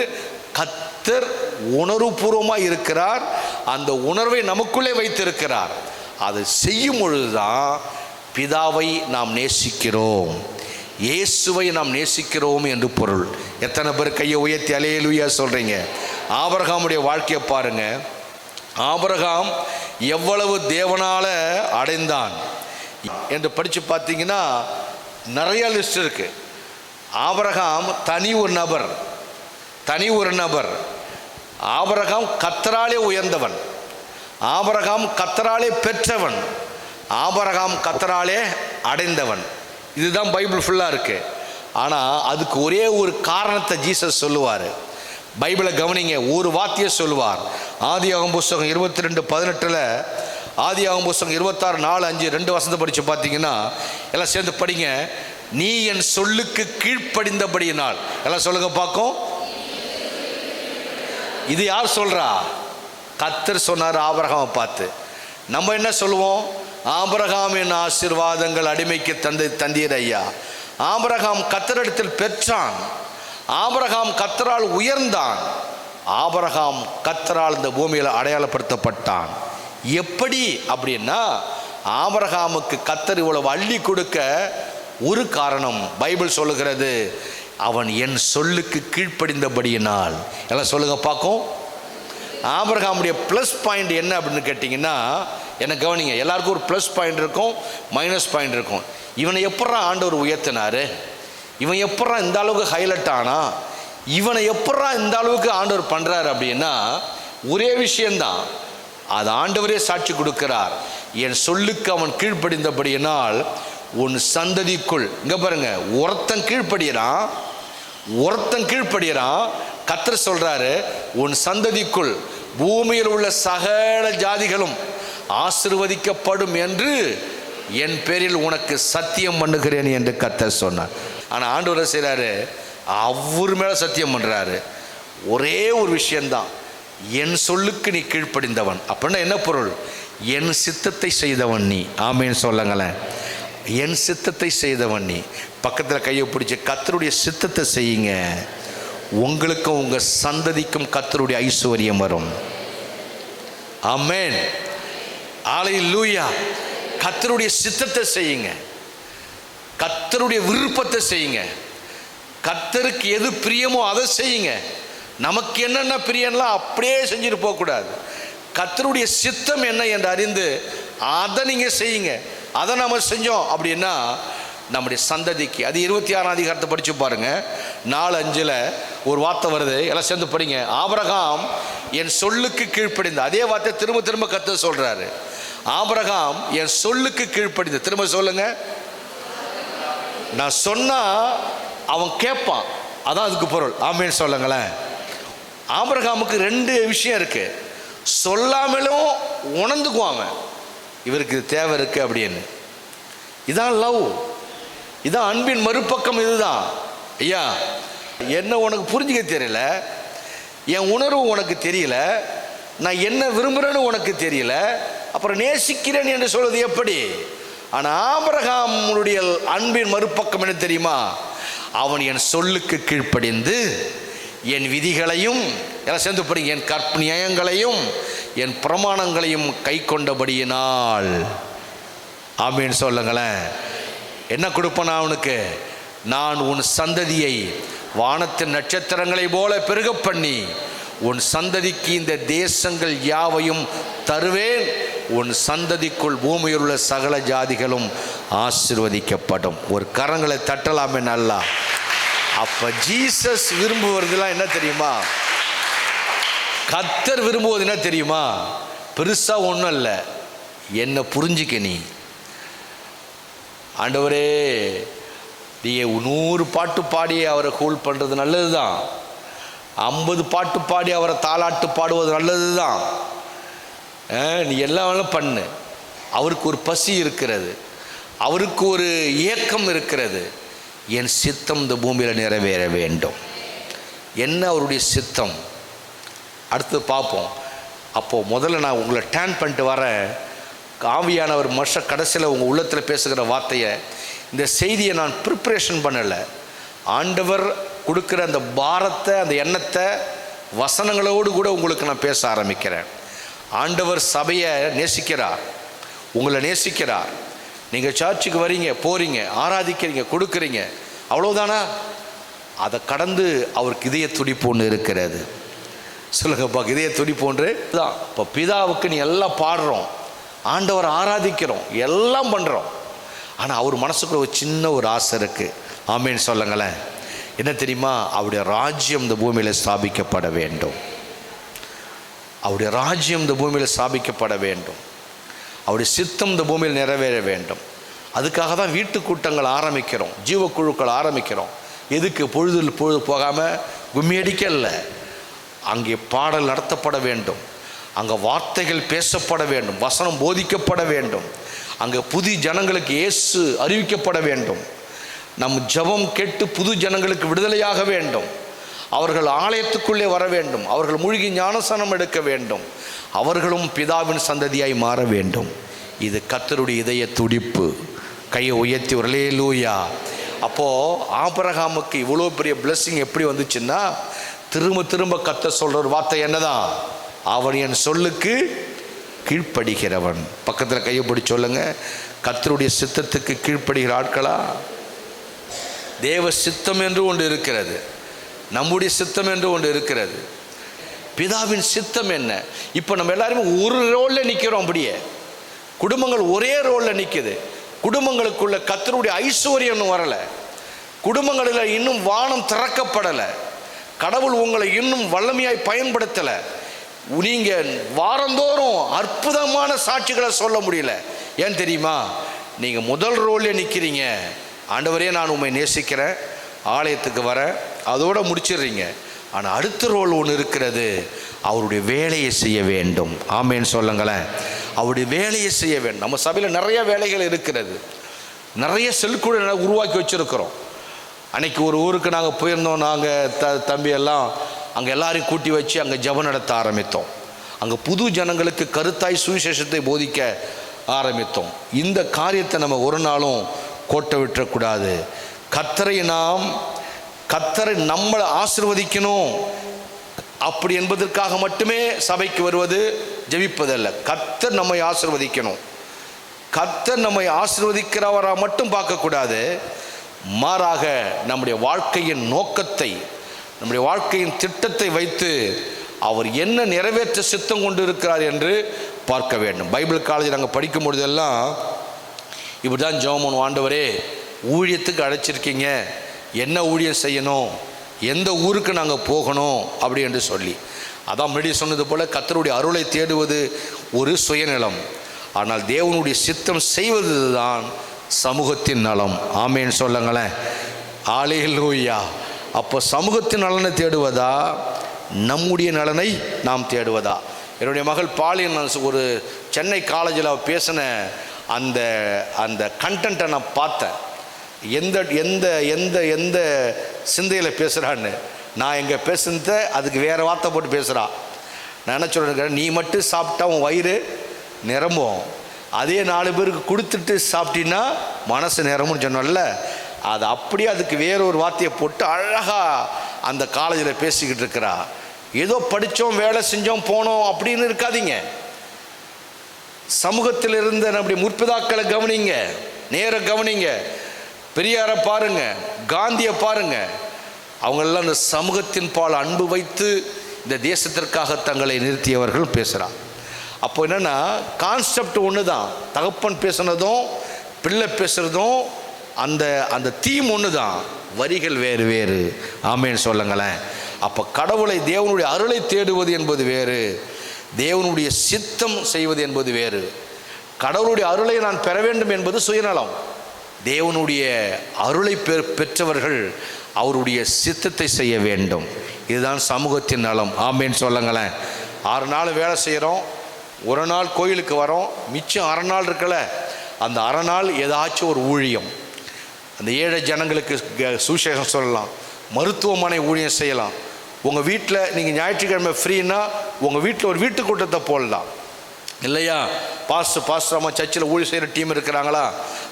கர்த்தர் உணர்வுபூர்வமாக இருக்கிறார். அந்த உணர்வை நமக்குள்ளே வைத்திருக்கிறார். அது செய்யும் பொழுதுதான் பிதாவை நாம் நேசிக்கிறோம், இயேசுவை நாம் நேசிக்கிறோம் என்று பொருள். எத்தனை பேர் கையை உயர்த்தி அல்லேலூயா சொல்கிறீங்க? ஆபிரகாமுடைய வாழ்க்கையை பாருங்க. ஆபிரகாம் எவ்வளவு தேவனால அடைந்தான் என்று படித்து பார்த்தீங்கன்னா நிறைய லிஸ்ட் இருக்கு. ஆபிரகாம் தனி ஒரு நபர். ஆபிரகாம் கர்த்தராலே உயர்ந்தவன், ஆபிரகாம் கர்த்தராலே பெற்றவன், ஆபிரகாம் கர்த்தராலே அடைந்தவன். இதுதான் பைபிள் ஃபுல்லாக இருக்கு. ஆனால் அதுக்கு ஒரே ஒரு காரணத்தை ஜீசஸ் சொல்லுவார். பைபிளை கவனிங்க, ஒரு வார்த்தையை சொல்லுவார். ஆதியாகமம் புஸ்தகம் 22:18, ஆதியாகமம் புஸ்தகம் 26:4-5 2 வசனத்தை படித்து பார்த்தீங்கன்னா, எல்லாம் சேர்ந்து படிங்க. நீ என் சொல்லுக்கு கீழ்ப்படிந்தபடியினால், எல்லாம் சொல்லுங்க பார்க்கும். இது யார் சொல்றா? கர்த்தர் சொன்னார் ஆபிரகாமை பார்த்து. நம்ம என்ன சொல்லுவோம்? ஆபிரகாமின் ஆசீர்வாதங்கள் அடிமைக்கு தந்தீர் ஐயா. ஆபிரகாம் கர்த்தரிடத்தில் பெற்றான், ஆபிரகாம் கர்த்தரால் உயர்ந்தான், ஆபிரகாம் கர்த்தரால் இந்த பூமியில் அடையாளப்படுத்தப்பட்டான். எப்படி அப்படின்னா, ஆபிரகாமுக்கு கர்த்தர் இவ்வளவு அள்ளி கொடுக்க ஒரு காரணம் பைபிள் சொல்லுகிறது, அவன் என் சொல்லுக்கு கீழ்ப்படிந்தபடியினால். எல்லாம் சொல்லுங்க பார்க்கும். ஆபிரகாமுடைய ப்ளஸ் பாயிண்ட் என்ன அப்படின்னு கேட்டிங்கன்னா, என்ன கவனிங்க, எல்லாருக்கும் ஒரு ப்ளஸ் பாயிண்ட் இருக்கும், மைனஸ் பாயிண்ட் இருக்கும். இவனை எப்படா ஆண்டவர் உயர்த்தினாரு, இவன் எப்படா இந்த அளவுக்கு ஹைலைட் ஆனா, இவனை எப்படா இந்த அளவுக்கு ஆண்டவர் பண்ணுறாரு அப்படின்னா, ஒரே விஷயந்தான். அது ஆண்டவரே சாட்சி கொடுக்கிறார். என் சொல்லுக்கு அவன் கீழ்ப்படிந்தபடியினால் உன் சந்ததிக்குள். இங்க பாருங்க, ஒருத்தன் கீழ்ப்படுகிறான். கர்த்தர் சொல்றாரு, உன் சந்ததிக்குள் பூமியில் உள்ள சகல ஜாதிகளும் ஆசீர்வதிக்கப்படும் என்று என் பேரில் உனக்கு சத்தியம் பண்ணுகிறேன் என்று கர்த்தர் சொன்னார். ஆனா ஆண்டவர் செய்றாரு, அவர் மேல சத்தியம் பண்றாரு. ஒரே ஒரு விஷயம்தான், என் சொல்லுக்கு நீ கீழ்ப்படிந்தவன். அப்படின்னா என்ன பொருள்? என் சித்தத்தை செய்தவன் நீ. ஆமேன்னு சொல்லுங்களேன். என் சித்தத்தை செய்தவன் நீ. பக்கத்தில் கையை பிடிச்சி கர்த்தருடைய சித்தத்தை செய்யுங்க, உங்களுக்கும் உங்க சந்ததிக்கும் கர்த்தருடைய ஐஸ்வர்யம் வரும். ஆமென், அல்லேலூயா. கர்த்தருடைய சித்தத்தை செய்யுங்க, கர்த்தருடைய விருப்பத்தை செய்யுங்க, கர்த்தருக்கு எது பிரியமோ அதை செய்யுங்க. நமக்கு என்னென்ன பிரியம்லாம் அப்படியே செஞ்சுட்டு போகக்கூடாது. கர்த்தருடைய சித்தம் என்ன என்று அறிந்து அதை நீங்கள் செய்யுங்க. அதை நம்ம செஞ்சோம் அப்படின்னா நம்முடைய சந்ததிக்கு, அது 26ஆம் அதிகாரத்தை படித்து பாருங்க, 4:5 ஒரு வார்த்தை வருது, எல்லாம் சேர்ந்து படிங்க. ஆபிரகாம் என் சொல்லுக்கு கீழ்ப்படிந்த, அதே வார்த்தை திரும்ப திரும்ப கர்த்தர் சொல்றாரு. ஆபிரகாம் என் சொல்லுக்கு கீழ்ப்படிந்த, திரும்ப சொல்லுங்க. நான் சொன்னா அவன் கேட்பான், அதான் அதுக்கு பொருள். ஆமேன்னு சொல்லுங்களேன். ஆபிரகாமுக்கு 2 விஷயம் இருக்கு. சொல்லாமலும் உணர்ந்துக்குவாங்க, இவருக்கு தேவை இருக்கு அப்படின்னு. இதான் லவ், இதான் அன்பின் மறுபக்கம். இதுதான், ஐயா என்ன உனக்கு புரிஞ்சுக்க தெரியல, என் உணர்வு உனக்கு தெரியல, நான் என்ன விரும்புகிறேன்னு உனக்கு தெரியல, அப்புறம் நேசிக்கிறேன் என்று சொல்வது எப்படி? ஆனால் ஆபிரகாமுடைய அன்பின் மறுபக்கம் என்ன தெரியுமா? அவன் என் சொல்லுக்கு கீழ்ப்படிந்து என் விதிகளையும், எல்லாம் சேர்ந்து படிங்க, என் கற்பனையங்களையும் என் பிரமாணங்களையும் கை கொண்டபடியினால். ஆமீன் சொல்லுங்களேன். என்ன கொடுப்பேன் அவனுக்கு? நான் உன் சந்ததியை வானத்தின் நட்சத்திரங்களை போல பெருக பண்ணி உன் சந்ததிக்கு இந்த தேசங்கள் யாவையும் தருவேன், உன் சந்ததிக்குள் பூமியில் உள்ள சகல ஜாதிகளும் ஆசீர்வதிக்கப்படும். ஒரு கரங்களை தட்டலாமே நல்லா. அப்ப ஜீசஸ் விரும்புவதெல்லாம் என்ன தெரியுமா? கர்த்தர் விரும்புவது என்ன தெரியுமா? பெருசா ஒன்றும் இல்லை, என்ன புரிஞ்சுக்க நீ. ஆண்டவரே, நீ 100 பாட்டு பாடி அவரை கூல் பண்ணுறது நல்லது தான், 50 பாட்டு பாடி அவரை தாலாட்டு பாடுவது நல்லது தான். நீ எல்லாம் பண்ணு. அவருக்கு ஒரு பசி இருக்கிறது, அவருக்கு ஒரு ஏக்கம் இருக்கிறது. என் சித்தம் இந்த பூமியில் நிறைவேற வேண்டும். என்ன அவருடைய சித்தம்? அடுத்து பார்ப்போம். அப்போது முதல்ல நான் உங்களை டேன் பண்ணிட்டு வரேன். ஆவியானவர் கடைசியில் உங்கள் உள்ளத்தில் பேசுகிற வார்த்தையை, இந்த செய்தியை நான் ப்ரிப்ரேஷன் பண்ணலை. ஆண்டவர் கொடுக்குற அந்த பாரத்தை, அந்த எண்ணத்தை வசனங்களோடு கூட உங்களுக்கு நான் பேச ஆரம்பிக்கிறேன். ஆண்டவர் சபையை நேசிக்கிறார், உங்களை நேசிக்கிறார். நீங்கள் சர்ச்சுக்கு வரீங்க, போகிறீங்க, ஆராதிக்கிறீங்க, கொடுக்குறீங்க, அவ்வளோதானா? அதை கடந்து அவருக்கு இதய துடிப்பு ஒன்று இருக்கிறது. சொல்லுங்கப்பா, இதய துடிப்பு ஒன்று தான். இப்போ பிதாவுக்கு நீ எல்லாம் பாடுறோம், ஆண்டவர் ஆராதிக்கிறோம், எல்லாம் பண்ணுறோம். ஆனால் அவர் மனசுக்குள்ள ஒரு சின்ன ஒரு ஆசை இருக்குது. ஆமேன்னு சொல்லுங்களேன். என்ன தெரியுமா? அவருடைய ராஜ்யம் இந்த பூமியில் ஸ்தாபிக்கப்பட வேண்டும். அவருடைய ராஜ்யம் இந்த பூமியில் ஸ்தாபிக்கப்பட வேண்டும். அவருடைய சித்தம் இந்த பூமியில் நிறைவேற வேண்டும். அதுக்காக தான் வீட்டு கூட்டங்கள் ஆரம்பிக்கிறோம், ஜீவக்குழுக்கள் ஆரம்பிக்கிறோம். எதுக்கு? பொழுது போகாமல் கும்மி அடிக்கல. அங்கே பாடல் நடத்தப்பட வேண்டும், அங்கே வார்த்தைகள் பேசப்பட வேண்டும், வசனம் போதிக்கப்பட வேண்டும், அங்கே புது ஜனங்களுக்கு இயேசு அறிவிக்கப்பட வேண்டும். நம் ஜெபம் கேட்டு புது ஜனங்களுக்கு விடுதலையாக வேண்டும். அவர்கள் ஆலயத்துக்குள்ளே வர வேண்டும், அவர்கள் மூழ்கி ஞானஸ்நானம் எடுக்க வேண்டும், அவர்களும் பிதாவின் சந்ததியாய் மாற வேண்டும். இது கர்த்தருடைய இதய துடிப்பு. கையை உயர்த்தி ஒரு அல்லேலூயா. அப்போது ஆபிரகாமுக்கு இவ்வளோ பெரிய பிளெஸ்ஸிங் எப்படி வந்துச்சுன்னா, திரும்ப திரும்ப கர்த்தர் சொல்கிற ஒரு வார்த்தை என்னதான்? அவன் என் சொல்லுக்கு கீழ்ப்படுகிறவன். பக்கத்தில் கையை பிடி சொல்லுங்க, கர்த்தருடைய சித்தத்துக்கு கீழ்ப்படுகிற ஆட்களா? தேவ சித்தம் என்று ஒன்று இருக்கிறது, நம்முடைய சித்தம் என்று ஒன்று இருக்கிறது. பிதாவின் சித்தம் என்ன? இப்போ நம்ம எல்லாருமே ஒரு ரோலில் நிற்கிறோம். அப்படியே குடும்பங்கள் ஒரே ரோலில் நிற்குது. குடும்பங்களுக்குள்ள கர்த்தருடைய ஐஸ்வர்யம் இன்னும் வரலை. குடும்பங்களில் இன்னும் வானம் திறக்கப்படலை. கடவுள் உங்களை இன்னும் வல்லமையாய் பயன்படுத்தலை. நீங்கள் வாரந்தோறும் அற்புதமான சாட்சிகளை சொல்ல முடியல. ஏன் தெரியுமா? நீங்கள் முதல் ரோல்லே நிற்கிறீங்க. ஆண்டவரே நான் உண்மை நேசிக்கிறேன், ஆலயத்துக்கு வரேன், அதோடு முடிச்சிடுறீங்க. ஆனால் அடுத்த ரோல் ஒன்று இருக்கிறது, அவருடைய வேலையை செய்ய வேண்டும். ஆமேன்னு சொல்லுங்களேன். அவருடைய வேலையை செய்ய வேண்டும். நம்ம சபையில் நிறைய வேலைகள் இருக்கிறது, நிறைய செல்குழு உருவாக்கி வச்சுருக்கிறோம். அன்றைக்கி ஒரு ஊருக்கு நாங்கள் போயிருந்தோம். நாங்கள் தம்பியெல்லாம் அங்கே எல்லாரையும் கூட்டி வச்சு அங்கே ஜெபம் நடத்த ஆரம்பித்தோம். அங்கே புது ஜனங்களுக்கு கருத்தாய் சுவிசேஷத்தை போதிக்க ஆரம்பித்தோம். இந்த காரியத்தை நம்ம ஒரு நாளும் கோட்டை விட்டுறக்கூடாது. கர்த்தரை நம்மளை ஆசீர்வதிக்கணும் அப்படி என்பதற்காக மட்டுமே சபைக்கு வருவது ஜெபிப்பதல்ல. கர்த்தர் நம்மை ஆசீர்வதிக்கணும். கர்த்தர் நம்மை ஆசீர்வதிக்கிறவராக மட்டும் பார்க்கக்கூடாது. மாறாக நம்முடைய வாழ்க்கையின் நோக்கத்தை, நம்முடைய வாழ்க்கையின் திட்டத்தை வைத்து அவர் என்ன நிறைவேற்ற சித்தம் கொண்டு இருக்கிறார் என்று பார்க்க வேண்டும். பைபிள் காலேஜ் நாங்கள் படிக்கும் பொழுதெல்லாம் இப்படி தான் ஜெபம் பண்ணுவோம். ஆண்டவரே, ஊழியத்துக்கு அழைச்சிருக்கீங்க, என்ன ஊழியம் செய்யணும், எந்த ஊருக்கு நாங்கள் போகணும் அப்படி என்று சொல்லி. அதான் முன்னாடி சொன்னது போல் கர்த்தருடைய அருளை தேடுவது ஒரு சுயநலம். ஆனால் தேவனுடைய சித்தம் செய்வது தான் சமூகத்தின் நலம். ஆமேன்னு சொல்லுங்களேன். ஹல்லேலூயா. அப்போ சமூகத்தின் நலனை தேடுவதா, நம்முடைய நலனை நாம் தேடுவதா? என்னுடைய மகள் பாலியன் ஒரு சென்னை காலேஜில் பேசின அந்த அந்த கண்டென்ட்டை நான் பார்த்தேன். எந்த எந்த எந்த எந்த சிந்தையில் பேசுகிறான்னு. நான் எங்கே பேசுனத அதுக்கு வேறு வார்த்தை போட்டு பேசுகிறா. நான் என்ன சொல்கிறேன், நீ மட்டும் சாப்பிட்டா உன் வயிறு நிரம்பும், அதே 4 பேருக்கு கொடுத்துட்டு சாப்பிட்டீன்னா மனசு நிரம்பும்னு சொன்னோம்ல. அது அப்படியே அதுக்கு வேறொரு வார்த்தையை போட்டு அழகாக அந்த காலேஜில் பேசிக்கிட்டு இருக்கிறா. ஏதோ படித்தோம், வேலை செஞ்சோம், போனோம் அப்படின்னு இருக்காதீங்க. சமூகத்தில் இருந்த நம்முடைய முற்பிதாக்களை கவனிங்க, நேர கவனிங்க. பெரியாரை பாருங்க, காந்தியை பாருங்க. அவங்களெல்லாம் இந்த சமூகத்தின் பால் அன்பு வைத்து இந்த தேசத்திற்காக தங்களை நிறுத்தியவர்கள் பேசுகிறான். அப்போ என்னென்னா கான்செப்ட் ஒன்று தான். தகப்பன் பேசுனதும் பிள்ளை பேசுகிறதும் அந்த அந்த தீம் ஒன்று தான், வரிகள் வேறு வேறு. ஆமேன்னு சொல்லுங்களேன். அப்போ கடவுளை, தேவனுடைய அருளை தேடுவது என்பது வேறு, தேவனுடைய சித்தம் செய்வது என்பது வேறு. கடவுளுடைய அருளை நான் பெற வேண்டும் என்பது சுயநலம். தேவனுடைய அருளை பெற்றவர்கள் அவருடைய சித்தத்தை செய்ய வேண்டும். இதுதான் சமூகத்தின் நலம். ஆமேன்னு சொல்லுங்களேன். 6 நாள் வேலை செய்கிறோம், ஒரு நாள் கோயிலுக்கு வரோம், மிச்சம் 6 நாள் இருக்கல, அந்த 6 நாள் ஏதாச்சும் ஒரு ஊழியம். அந்த ஏழை ஜனங்களுக்கு சுவிசேஷம் சொல்லலாம், மருத்துவமனை ஊழியம் செய்யலாம். உங்கள் வீட்டில் நீங்கள் ஞாயிற்றுக்கிழமை ஃப்ரீன்னா உங்கள் வீட்டில் ஒரு வீட்டு கூட்டத்தை போடலாம் இல்லையா? பாஸ்டர் சர்ச்சில் ஊழியம் செய்கிற டீம் இருக்கிறாங்களா,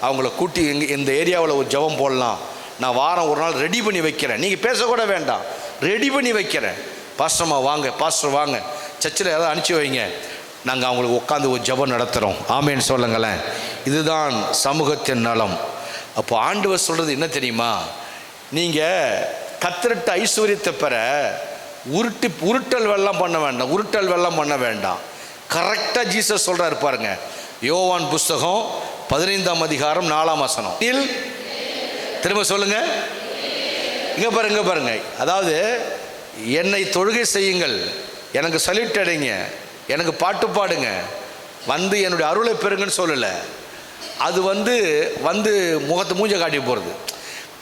அவங்கள கூட்டி இந்த ஏரியாவில் ஒரு ஜெபம் போடலாம். நான் வாரம் ஒரு நாள் ரெடி பண்ணி வைக்கிறேன், நீங்கள் பேசக்கூட வேண்டாம், ரெடி பண்ணி வைக்கிறேன். பாஸ்டர் வாங்க சர்ச்சில் ஏதாவது அனுப்பிச்சி வைங்க, நாங்கள் அவங்களுக்கு உட்காந்து ஒரு ஜெபம் நடத்துகிறோம். ஆமேன்னு சொல்லுங்களேன். இதுதான் சமூகத்தின் நலம். அப்போ ஆண்டவர் சொல்கிறது என்ன தெரியுமா? நீங்கள் கர்த்தர்ட்ட ஐஸ்வர்யத்தை பெற உருட்டல் வெள்ளம் பண்ண வேண்டாம். கரெக்டாக ஜீசஸ் சொல்கிறாரு பாருங்க. யோவான் புஸ்தகம் 15ஆம் அதிகாரம் 4ஆம் வசனம். திரும்ப சொல்லுங்க. இங்கே பாருங்க. அதாவது என்னை தொழுகை செய்யுங்கள், எனக்கு சல்யூட் அடைங்க, எனக்கு பாட்டு பாடுங்க, வந்து என்னுடைய அருளை பெறுங்கன்னு சொல்லலை. அது வந்து முகத்தை மூஞ்ச காட்டி போகிறது.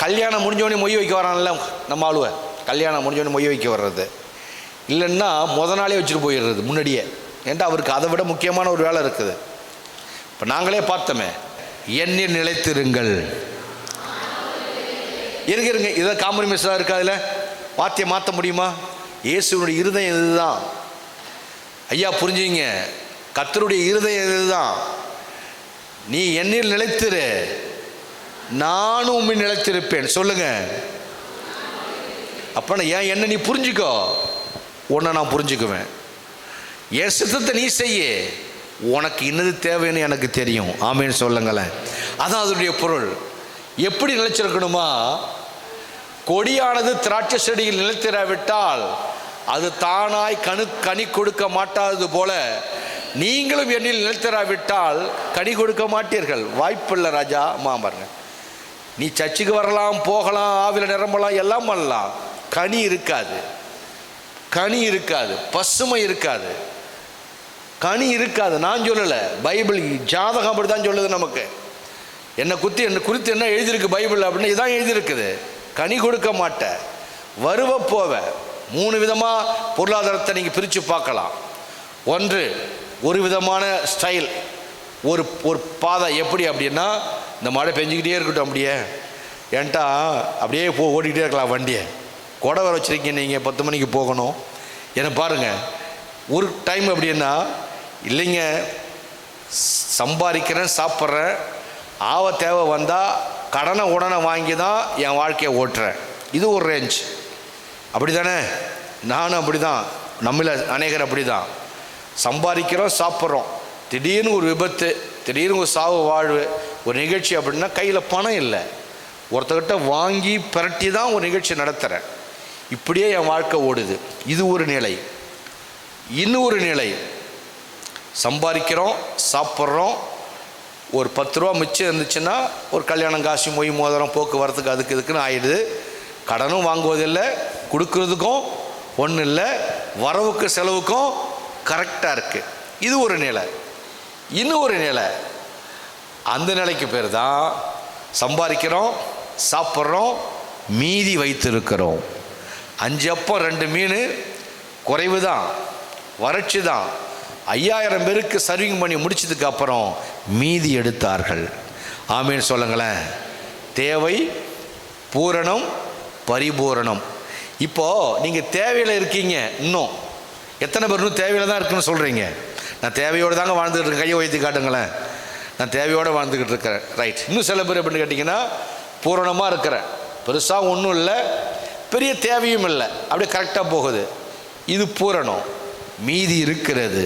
கல்யாணம் முடிஞ்சோடனே மொய் வைக்க வரான்ல நம்ம ஆளுவ, கல்யாணம் முடிஞ்சோடனே மொய் வைக்க வர்றது இல்லைன்னா நாளே வச்சுட்டு போயிடுறது முன்னாடியே. ஏன்டா அவருக்கு அதை விட முக்கியமான ஒரு வேலை இருக்குது. இப்போ நாங்களே பார்த்தோமே, எண்ணில் நிலைத்திருங்கள். இருங்க, இதை காம்ப்ரமைஸாக இருக்கா? அதில் வார்த்தையை மாற்ற முடியுமா? இயேசுனுடைய இருதயம் இதுதான். ஐயா புரிஞ்சுங்க, கர்த்தருடைய இருதயம் இதுதான். நீ என்னில் நிலைத்திரு, நானும் உண்மை நிலைத்திருப்பேன். சொல்லுங்க. அப்ப ஏன் என்ன நீ புரிஞ்சுக்கோ, உன்னை நான் புரிஞ்சுக்குவேன். என் சித்தத்தை நீ செய்ய, உனக்கு இன்னது தேவைன்னு எனக்கு தெரியும். ஆமேன்னு சொல்லுங்களேன். அதான் அதனுடைய பொருள். எப்படி நிலைச்சிருக்கணுமா? கொடியானது திராட்சை செடியில் நிலைத்திராவிட்டால் அது தானாய் கனி கொடுக்க மாட்டாதது போல நீங்களும் என்னில் நிலைத்திராவிட்டால் கனி கொடுக்க மாட்டீர்கள். வாய்ப்பில்லை ராஜா. பாருங்க, நீ சர்ச்சுக்கு வரலாம், போகலாம், ஆவில நிரம்பலாம், எல்லாம் பண்ணலாம், கனி இருக்காது, பசுமை இருக்காது, கனி இருக்காது. நான் சொல்லலை, பைபிள் ஜாதகம் அப்படி தான் சொல்லுது நமக்கு. என்னை குறித்து என்ன எழுதியிருக்கு பைபிள் அப்படின்னு இதான் எழுதியிருக்குது. கனி கொடுக்க மாட்டேன், வருவ போவ. 3 விதமாக பொருளாதாரத்தை நீங்கள் பிரித்து பார்க்கலாம். ஒன்று, ஒரு விதமான ஸ்டைல், ஒரு பாதை. எப்படி அப்படின்னா, இந்த மழை பெஞ்சிக்கிட்டே இருக்கட்டும், அப்படியே ஏன்ட்டா அப்படியே ஓடிக்கிட்டே இருக்கலாம் வண்டியை. கொடை வர வச்சுருக்கீங்க நீங்கள், 10 மணிக்கு போகணும். என்னை பாருங்கள், ஒரு டைம் அப்படின்னா இல்லைங்க, சம்பாதிக்கிறேன், சாப்பிட்றேன், தேவை வந்தால் கடனை உடனே வாங்கி தான் என் வாழ்க்கையை ஓட்டுறேன். இது ஒரு ரேஞ்ச். அப்படி தானே? நானும் அப்படி தான், நம்மள அநேகர் அப்படி தான். சம்பாதிக்கிறோம், சாப்பிட்றோம், திடீர்னு ஒரு விபத்து, திடீர்னு ஒரு சாவு வாழ்வு, ஒரு நிகழ்ச்சி அப்படின்னா கையில் பணம் இல்லை, ஒருத்தர்கிட்ட வாங்கி பிரட்டி தான் ஒரு நிகழ்ச்சி நடத்துகிறேன். இப்படியே என் வாழ்க்கை ஓடுது. இது ஒரு நிலை. இன்னொரு நிலை, சம்பாதிக்கிறோம், சாப்பிட்றோம், ஒரு 10 ரூபா மிச்சம் இருந்துச்சுன்னா ஒரு கல்யாணம் காசு, மொய் மோதிரம், போக்குவரத்துக்கு அதுக்கு இதுக்குன்னு ஆயிடுது. கடனும் வாங்குவதில்லை, கொடுக்கறதுக்கும் ஒன்றும் இல்லை, வரவுக்கு செலவுக்கும் கரெக்டாக இருக்குது. இது ஒரு நிலை. இன்னும் ஒரு நிலை, அந்த நிலைக்கு பேர் தான் சம்பாதிக்கிறோம், சாப்பிட்றோம், மீதி வைத்திருக்கிறோம். 5 அப்பம் 2 மீன், குறைவு தான், வறட்சி தான். 5000 பேருக்கு சர்விங் பண்ணி முடிச்சதுக்கு அப்புறம் மீதி எடுத்தார்கள். ஆமீன் சொல்லுங்களேன். தேவை பூரணம், பரிபூரணம். இப்போது நீங்கள் தேவையில் இருக்கீங்க. இன்னும் எத்தனை பேர் இன்னும் தேவையில் தான் இருக்குன்னு சொல்கிறீங்க? நான் தேவையோடு தாங்க வாழ்ந்துக்கிட்டு இருக்கேன், கையை உயர்த்தி காட்டுங்களேன். நான் தேவையோடு வாழ்ந்துக்கிட்டு இருக்கிறேன். ரைட். இன்னும் சில பேர் எப்படின்னு கேட்டிங்கன்னா, பூரணமாக இருக்கிறேன், பெருசாக ஒன்றும் இல்லை, பெரிய தேவையும் இல்லை, அப்படியே கரெக்டாக போகுது. இது பூரணம். மீதி இருக்கிறது.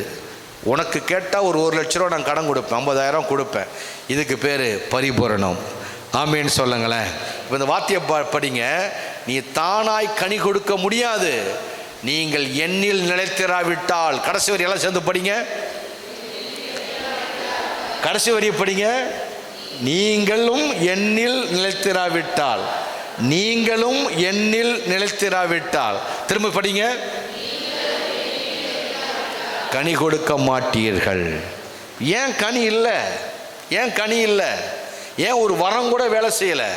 உனக்கு கேட்டால் ஒரு 1 லட்ச ரூபா நான் கடன் கொடுப்பேன், 50,000 கொடுப்பேன். இதுக்கு பேர் பரிபூரணம். ஆமீன்னு சொல்லுங்களேன். இப்போ இந்த வார்த்தையை படிங்க. நீ தானாய் கனி கொடுக்க முடியாது, நீங்கள் எண்ணில் நிலைத்திராவிட்டால். கடைசி வரி எல்லாம் சேர்ந்து படிங்க, கடைசி வரியை படிங்க. நீங்களும் எண்ணில் நிலைத்திராவிட்டால், நீங்களும் எண்ணில் நிலைத்திராவிட்டால். திரும்ப படிங்க. கனி கொடுக்க மாட்டீர்கள். ஏன் கனி இல்லை? ஏன் கனி இல்லை? ஏன் ஒரு வரம் கூட வேலை செய்யலை?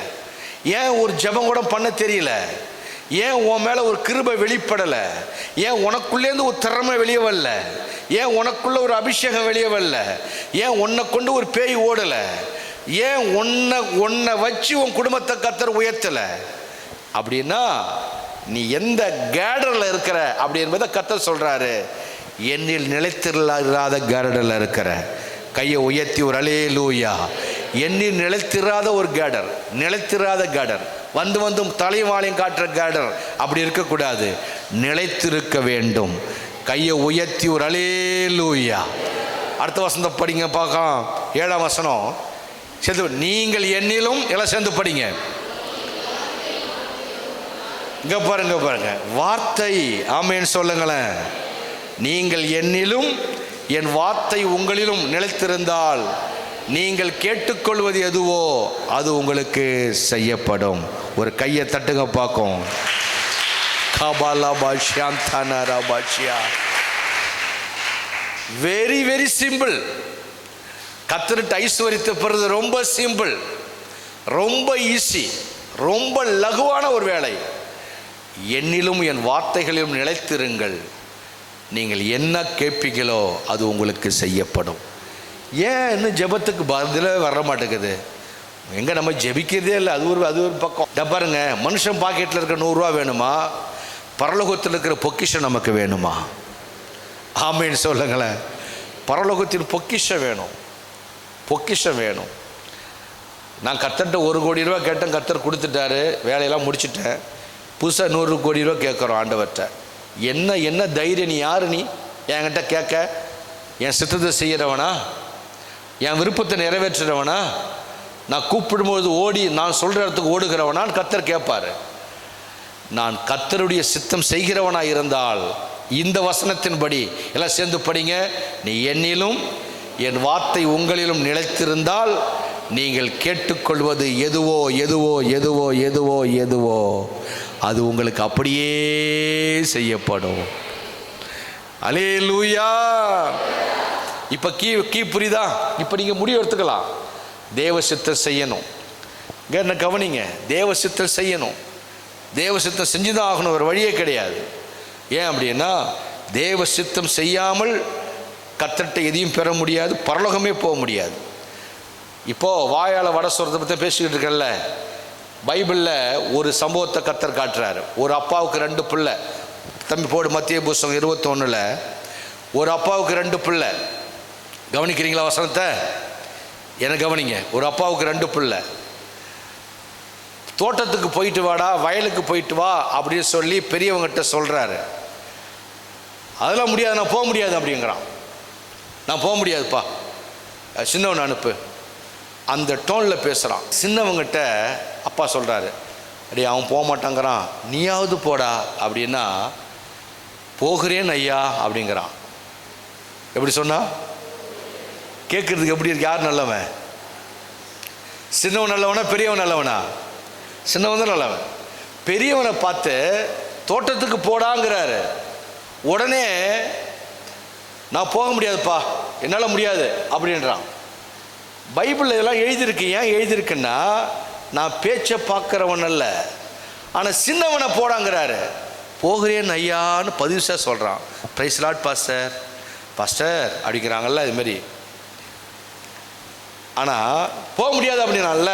ஏன் ஒரு ஜெபம் கூட பண்ண தெரியல? ஏன் உன் மேலே ஒரு கிருபை வெளிப்படலை? ஏன் உனக்குள்ளேருந்து ஒரு திறமை வெளியே வரல? ஏன் உனக்குள்ள ஒரு அபிஷேகம் வெளியே வரல? ஏன் உன்னை கொண்டு ஒரு பேய் ஓடலை? ஏன் உன்னை வச்சு உன் குடும்பத்தை கர்த்தர் உயர்த்தலை? அப்படின்னா நீ எந்த கேடரில் இருக்கிற அப்படி என்பதை கர்த்தர் சொல்கிறாரு. என்னில் நிலைத்திராத கேடரில் இருக்கிற. கையை உயர்த்தி ஒரு அல்லேலூயா. எண்ணில் நிலைத்திராத ஒரு கேடர், நிலைத்திராத கேடர், வந்தும் தலைவாளையும் காட்டுற கேடர் அப்படி இருக்கக்கூடாது, நிலைத்திருக்க வேண்டும். கையை உயர்த்தி ஒரு அல்லேலூயா. அடுத்த வசனம் படிங்க பார்க்கலாம். 7ஆம் வசனம் சேர்ந்து. நீங்கள் என்னிலும் எல்லாம் சேர்ந்து படிங்க. இங்க பாருங்க, பாருங்க வார்த்தை. ஆமேன்னு சொல்லுங்களேன். நீங்கள் என்னிலும் என் வார்த்தை உங்களிலும் நிலைத்திருந்தால் நீங்கள் கேட்டுக்கொள்வது எதுவோ அது உங்களுக்கு செய்யப்படும். ஒரு கையை தட்டுங்க பார்க்கும். Very very simple. கர்த்தர்ட்ட ஐஸ்வரியத்தை பெறுவது ரொம்ப சிம்பிள், ரொம்ப ஈஸி, ரொம்ப லகுவான ஒரு வேலை. என்னிலும் என் வார்த்தைகளிலும் நிலைத்திருங்கள், நீங்கள் என்ன கேட்பீங்களோ அது உங்களுக்கு செய்யப்படும். ஏன் இன்னும் ஜெபத்துக்கு பதிலே வர மாட்டேங்குது? எங்கே நம்ம ஜெபிக்கிறதே இல்லை. அது ஒரு பக்கம். பாருங்க, மனுஷன் பாக்கெட்டில் இருக்கிற 100 ரூபா வேணுமா? பரலோகத்தில் இருக்கிற பொக்கிஷம் நமக்கு வேணுமா? ஆமேன்னு சொல்லுங்களேன். பரலோகத்தின் பொக்கிஷம் வேணும், பொக்கிஷம் வேணும். நான் கர்த்தர்ட்ட 1 கோடி ரூபா கேட்டேன், கர்த்தர் கொடுத்துட்டாரு, வேலையெல்லாம் முடிச்சுட்டேன். புதுசாக 100 கோடி ரூபா கேட்குறோம் ஆண்டவர்கிட்ட. என்ன தைரியம்? நீ யார்? நீ என்கிட்ட கேட்க? என் சித்தத்தை செய்கிறவனா? என் விருப்பத்தை நிறைவேற்றுறவனா? நான் கூப்பிடும்போது ஓடி நான் சொல்கிற இடத்துக்கு ஓடுகிறவனான்னு கர்த்தர் கேட்பார். நான் கர்த்தருடைய சித்தம் செய்கிறவனாக இருந்தால் இந்த வசனத்தின்படி எல்லாம் சேர்ந்து படிங்க. நீ என்னிலும் என் வார்த்தை உங்களிலும் நிலைத்திருந்தால் நீங்கள் கேட்டுக்கொள்வது எதுவோ எதுவோ எதுவோ எதுவோ எதுவோ அது உங்களுக்கு அப்படியே செய்யப்படும். அல்லேலூயா. இப்போ கீ புரியுதா? இப்போ நீங்கள் முடிவு எடுத்துக்கலாம். தேவ சித்தம் செய்யணும். என்ன கவனிங்க, தேவ சித்தம் செய்யணும். தேவ சித்தம் செஞ்சுதான் ஆகணும், ஒரு வழியே கிடையாது. ஏன் அப்படின்னா தேவ சித்தம் செய்யாமல் கர்த்தர்கிட்ட எதையும் பெற முடியாது, பரலோகமே போக முடியாது. இப்போது வாயால் வடை சொல்கிறத பற்றி பேசிக்கிட்டு இருக்கல, பைபிளில் ஒரு சம்பவத்தை கர்த்தர் காட்டுறாரு. ஒரு அப்பாவுக்கு 2 பிள்ளை. தம்பி போடு, மத்திய புஸ்தகம் 21 ஒரு அப்பாவுக்கு 2 பிள்ளை. கவனிக்கிறீங்களா வசனத்தை? என்ன கவனிங்க. ஒரு அப்பாவுக்கு 2 பிள்ளை. தோட்டத்துக்கு போயிட்டு வாடா, வயலுக்கு போயிட்டு வா அப்படின்னு சொல்லி பெரியவங்ககிட்ட சொல்கிறாரு. அதெல்லாம் முடியாது, நான் போக முடியாது அப்படிங்கிறான். நான் போக முடியாதுப்பா, சின்னவன் அனுப்பு. அந்த டோனில் பேசுகிறான். சின்னவங்கிட்ட அப்பா சொல்கிறாரு, அடி அவன் போக மாட்டாங்கிறான், நீயாவது போடா அப்படின்னா, போகிறேன் ஐயா அப்படிங்கிறான். எப்படி சொன்னா கேட்குறதுக்கு எப்படி இருக்கு? யார் நல்லவன்? சின்னவன் நல்லவனா பெரியவன் நல்லவனா? சின்னவன் தான் நல்லவன். பெரியவனை பார்த்து தோட்டத்துக்கு போடாங்கிறாரு. உடனே நான் போக முடியாதுப்பா, என்னால் முடியாது அப்படின்றான். பைபிளில் இதெல்லாம் எழுதியிருக்கு. ஏன் எழுதியிருக்குன்னா, நான் பேச்சை பார்க்குறவன் அல்ல, ஆனால் சின்னவனை போடாங்கிறாரு. போகிறேன் ஐயான்னு பதிவுசாக சொல்கிறான். பிரைஸ் லார்ட் பாஸ்டர், பாஸ்டர் அப்படிங்கிறாங்கல்ல, இதுமாரி. ஆனால் போக முடியாது அப்படின்னால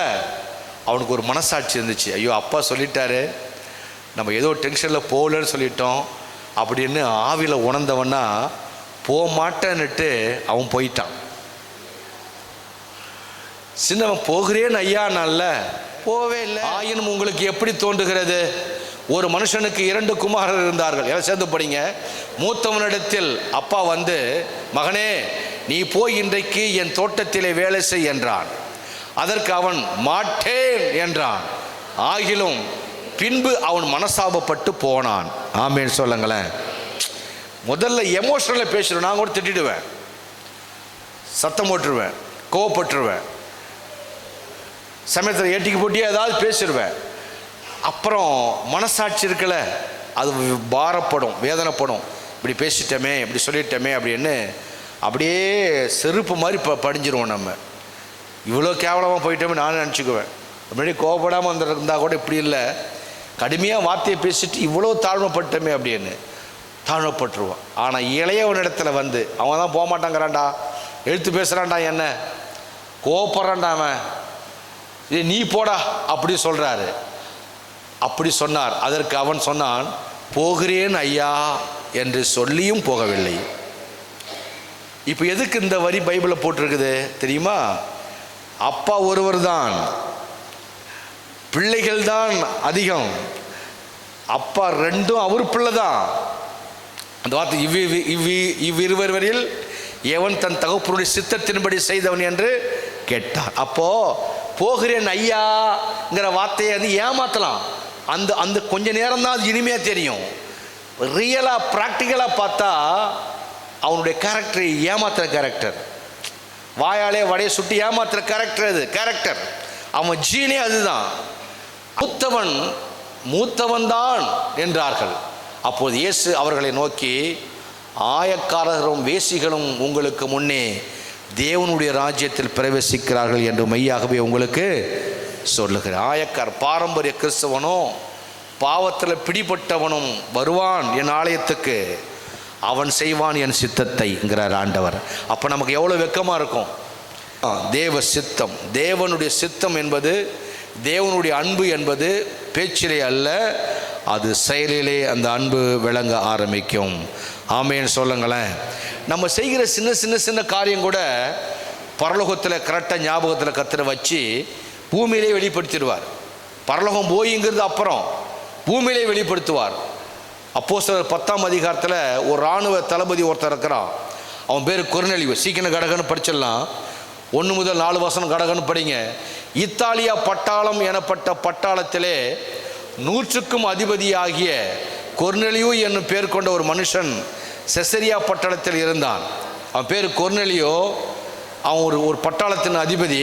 அவனுக்கு ஒரு மனசாட்சி இருந்துச்சு. ஐயோ அப்பா சொல்லிட்டாரு, நம்ம ஏதோ டென்ஷனில் போகலன்னு சொல்லிட்டோம் அப்படின்னு ஆவியில் உணர்ந்தவன்னா போக மாட்டேன்னுட்டு அவன் போயிட்டான். சின்னவன் போகிறேன் ஐயானால போவே இல்லை. ஆயினும் உங்களுக்கு எப்படி தோன்றுகிறது? ஒரு மனுஷனுக்கு 2 குமாரர் இருந்தார்கள். எல்லாம் சேர்ந்து படிங்க. மூத்தவனிடத்தில் அப்பா வந்து, மகனே நீ போய் இன்றைக்கு என் தோட்டத்திலே வேலை செய் என்றான். அதற்கு அவன் மாட்டேன் என்றான். ஆகிலும் பின்பு அவன் மனசாபப்பட்டு போனான். ஆமேன்னு சொல்லுங்களேன். முதல்ல எமோஷனலில் பேசுகிறேன். நான் கூட திட்டிடுவேன், சத்தம் போட்டுருவேன், கோவப்பட்டுருவேன், சமயத்தில் ஏட்டிக்கு போட்டியே ஏதாவது பேசிடுவேன். அப்புறம் மனசாட்சி இருக்கல, அது பாரப்படும், வேதனைப்படும். இப்படி பேசிட்டோமே, இப்படி சொல்லிட்டோமே அப்படின்னு அப்படியே செருப்பு மாதிரி படிஞ்சிருவோம். நம்ம இவ்வளோ கேவலமாக போயிட்டோமே நான் நினச்சிக்குவேன். முன்னாடி கோவப்படாமல் வந்துருந்தால் கூட இப்படி இல்லை, கடுமையாக வார்த்தையை பேசிட்டு இவ்வளோ தாழ்மைப்பட்டோமே அப்படின்னு தாழ்மைப்பட்டுருவான். ஆனால் இளையவனிடத்தில் வந்து அவன் தான் போக மாட்டாங்கிறான்டா, எழுத்து பேசுகிறான்டா, என்ன கோவப்படுறான்டா அவன், இது நீ போடா அப்படி சொல்கிறாரு. அப்படி சொன்னார். அதற்கு அவன் சொன்னான், போகிறேன் ஐயா என்று சொல்லியும் போகவில்லை. இப்போ எதுக்கு இந்த வரி பைபிளில் போட்டிருக்குது தெரியுமா? அப்பா ஒருவர் தான், பிள்ளைகள் தான் அதிகம். அப்பா 2 அவர் பிள்ளை தான். அந்த வார்த்தை இவ்விருவரில் எவன் தன் தகப்பனுடைய சித்தத்தின்படி செய்தவன் என்று கேட்டார். அப்போ போகிறேன் ஐயாங்கிற வார்த்தையை அது ஏமாத்தலாம். அந்த அந்த கொஞ்ச நேரம் தான் அது இனிமையாக தெரியும். ரியலாக ப்ராக்டிக்கலாக பார்த்தா அவனுடைய கேரக்டர் ஏமாத்துற கேரக்டர், வாயாலே வடையை சுட்டி ஏமாத்துற கேரக்டர். அது கேரக்டர், அவன் ஜீனே அதுதான். மூத்தவன் தான் என்றார்கள். அப்போது இயேசு அவர்களை நோக்கி, ஆயக்காரர்களும் வேசிகளும் உங்களுக்கு முன்னே தேவனுடைய ராஜ்யத்தில் பிரவேசிக்கிறார்கள் என்று மெய்யாகவே உங்களுக்கு சொல்லுகிறேன். ஆயக்கார் பாரம்பரிய கிறிஸ்தவனும் பாவத்தில் பிடிபட்டவனும் வருவான் என் ஆலயத்துக்கு, அவன் செய்வான் என் சித்தத்தைங்கிறார் ஆண்டவர். அப்போ நமக்கு எவ்வளோ வெக்கமாக இருக்கும். தேவ சித்தம், தேவனுடைய சித்தம் என்பது, தேவனுடைய அன்பு என்பது பேச்சிலே அல்ல, அது செயலிலே அந்த அன்பு விளங்க ஆரம்பிக்கும். ஆமேன்னு சொல்லுங்களேன். நம்ம செய்கிற சின்ன காரியம் கூட பரலோகத்தில் கரெக்டாக ஞாபகத்தில் கர்த்தரை வச்சு பூமியிலே வெளிப்படுத்திடுவார். பரலோகம் போய்ங்கிறது அப்புறம் பூமியிலே வெளிப்படுத்துவார். அப்போஸ்தலர் 10ஆம் அதிகாரத்தில் ஒரு இராணுவ தளபதி ஒருத்தர் இருக்கிறான். அவன் பேர் கொர்நேலியு. சீக்கிரம் கடகன்னு படிச்சிடலாம். 1 முதல் 4 வசனம் கடகன்னு படிங்க. இத்தாலியா பட்டாளம் எனப்பட்ட பட்டாளத்திலே 100க்கும் அதிபதியாகிய கொர்நேலியு என்னும் பேர் கொண்ட ஒரு மனுஷன் செசரியா பட்டாளத்தில் இருந்தான். அவன் பேர் கொர்நேலியு. அவன் ஒரு பட்டாளத்தின் அதிபதி.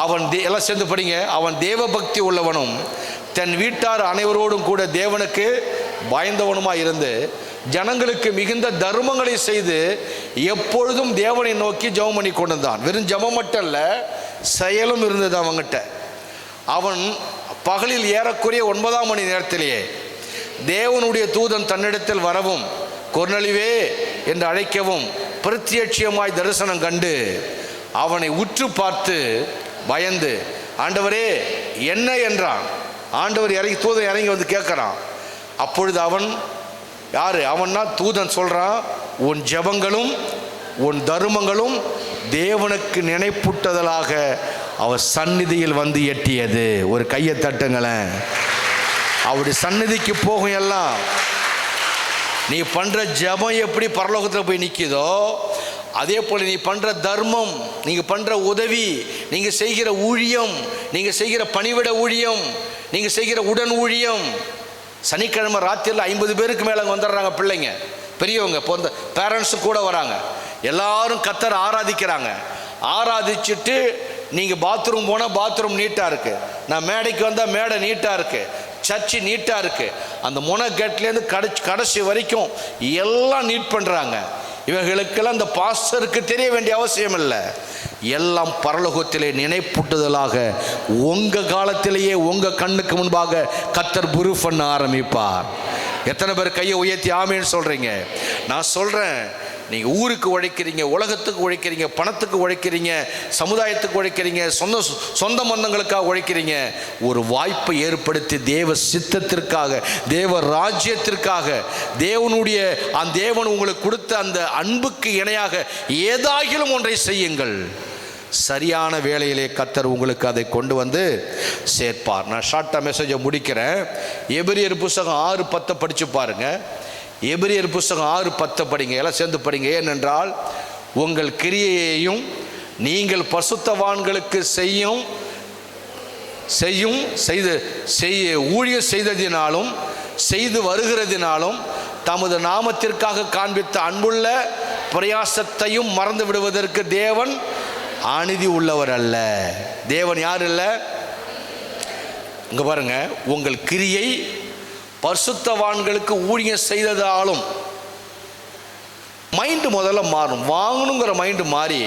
அவன் எல்லாம் சேர்ந்து படிங்க. அவன் தேவ பக்தி உள்ளவனும் தன் வீட்டார் அனைவரோடும் கூட தேவனுக்கு பயந்தவனுமாய் இருந்து ஜனங்களுக்கு மிகுந்த தர்மங்களை செய்து எப்பொழுதும் தேவனை நோக்கி ஜெபம் பண்ணி கொண்டிருந்தான். வெறும் ஜெபம் மட்டும் இல்லை, செயலும் இருந்தது அவங்கிட்ட. அவன் பகலில் ஏறக்குறைய 9ஆம் மணி நேரத்திலேயே தேவனுடைய தூதன் தன்னிடத்தில் வரவும் கொர்நேலியுவே என்று அழைக்கவும் பிரத்யட்சமாய் தரிசனம் கண்டு அவனை உற்று பார்த்து பயந்து, ஆண்டவரே என்ன என்றான். ஆண்டவர் தூதன் இறங்கி வந்து கேட்குறான். அப்பொழுது அவன் யாரு? அவன்னா தூதன் சொல்றான், உன் ஜெபங்களும் உன் தருமங்களும் தேவனுக்கு நினைப்பூட்டுதலாக அவர் சந்நிதியில் வந்து எட்டியது. ஒரு கையை தட்டுங்களேன். அவருடைய சந்நிதிக்கு போகும் எல்லாம். நீ பண்ற ஜெபம் எப்படி பரலோகத்தில் போய் நிற்கிதோ, அதே போல் நீ பண்ற தர்மம், நீங்க பண்ற உதவி, நீங்க செய்கிற ஊழியம், நீங்க செய்கிற பணிவிட ஊழியம், நீங்க செய்கிற உடன் ஊழியம். சனிக்கிழமை ராத்திரியில் 50 பேருக்கு மேலே அங்கே வந்துடுறாங்க பிள்ளைங்க, பெரியவங்க, இப்போ பேரண்ட்ஸும் கூட வராங்க. எல்லாரும் கர்த்தரை ஆராதிக்கிறாங்க. ஆராதிச்சுட்டு நீங்கள் பாத்ரூம் போனால் பாத்ரூம் நீட்டாக இருக்குது, நான் மேடைக்கு வந்தால் மேடை நீட்டாக இருக்குது, சர்ச்சு நீட்டாக இருக்குது. அந்த முனை கேட்லேருந்து கடைசி வரைக்கும் எல்லாம் நீட் பண்ணுறாங்க. இவர்களுக்கெல்லாம் இந்த பாஸ்டருக்கு தெரிய வேண்டிய அவசியம் இல்லை. எல்லாம் பரலோகத்திலே நினைப்பூட்டுதலாக உங்கள் காலத்திலேயே உங்கள் கண்ணுக்கு முன்பாக கர்த்தர் புரு பண்ண ஆரம்பிப்பார். எத்தனை பேர் கையை உயர்த்தி ஆமேன்னு சொல்கிறீங்க? நான் சொல்கிறேன், நீங்கள் ஊருக்கு உழைக்கிறீங்க, உலகத்துக்கு உழைக்கிறீங்க, பணத்துக்கு உழைக்கிறீங்க, சமுதாயத்துக்கு உழைக்கிறீங்க, சொந்த பந்தங்களுக்காக உழைக்கிறீங்க. ஒரு வாய்ப்பை ஏற்படுத்தி தேவ சித்தத்திற்காக, தேவ ராஜ்யத்திற்காக, தேவனுடைய அந்த தேவன் உங்களுக்கு கொடுத்த அந்த அன்புக்கு இணையாக ஏதாகிலும் ஒன்றை செய்யுங்கள். சரியான வேளையிலே கர்த்தர் உங்களுக்கு அதை கொண்டு வந்து சேர்ப்பார். நான் ஷார்ட்டாக மெசேஜை முடிக்கிறேன். எபிரியர் புத்தகம் 6:10 படித்து பாருங்க. எபிரியர் புத்தகம் 6:10 படிங்க, எல்லாம் சேர்ந்து படிங்க. ஏனென்றால் உங்கள் கிரியையையும் நீங்கள் பரிசுத்தவான்களுக்கு ஊழியம் செய்ததினாலும் செய்து வருகிறதினாலும் தமது நாமத்திற்காக காண்பித்த அன்புள்ள பிரயாசத்தையும் மறந்து விடுவதற்கு தேவன் அநீதி உள்ளவர் அல்ல. தேவன் யார் இல்லை? இங்க பாருங்க, உங்கள் கிரியை பரிசுத்தவான்களுக்கு ஊழியம் செய்ததாலும். மைண்டு முதல்ல மாறும். வாங்கணுங்கிற மைண்டு மாறி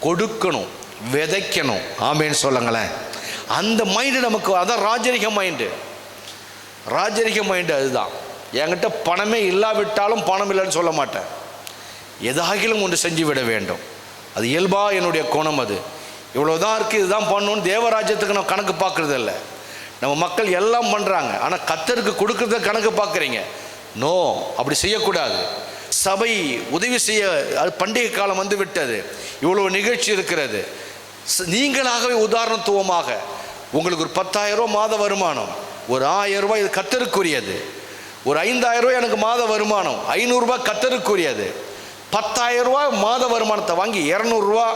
கொடுக்கணும், விதைக்கணும். ஆமேன்னு சொல்லுங்களேன். அந்த மைண்டு நமக்கு, அதான் ராஜரிக மைண்டு. ராஜரிக மைண்டு அதுதான். என்கிட்ட பணமே இல்லாவிட்டாலும் பணம் இல்லைன்னு சொல்ல மாட்டேன். எதாகிலும் ஒன்று செஞ்சு விட வேண்டும். அது இயல்பா என்னுடைய குணம். அது இவ்வளோதான் இருக்குது, இதுதான் பண்ணணும்னு தேவராஜ்யத்துக்கு நான் கணக்கு பார்க்குறது இல்லை. நம்ம மக்கள் எல்லாம் பண்ணுறாங்க, ஆனால் கர்த்தருக்கு கொடுக்குறத கணக்கு பார்க்குறீங்க. நோ, அப்படி செய்யக்கூடாது. சபை உதவி செய்ய, அது பண்டிகை காலம் வந்து விட்டது, இவ்வளோ நிகழ்ச்சி இருக்கிறது. நீங்களாகவே உதாரணத்துவமாக உங்களுக்கு ஒரு 10,000 ரூபா மாத வருமானம், ஒரு 1000 ரூபாய் இது கர்த்தருக்குரியது. ஒரு 5,000 ரூபாய் எனக்கு மாத வருமானம், 500 ரூபாய் கர்த்தருக்குரியது. 10,000 ரூபா மாத வருமானத்தை வாங்கி 200 ரூபா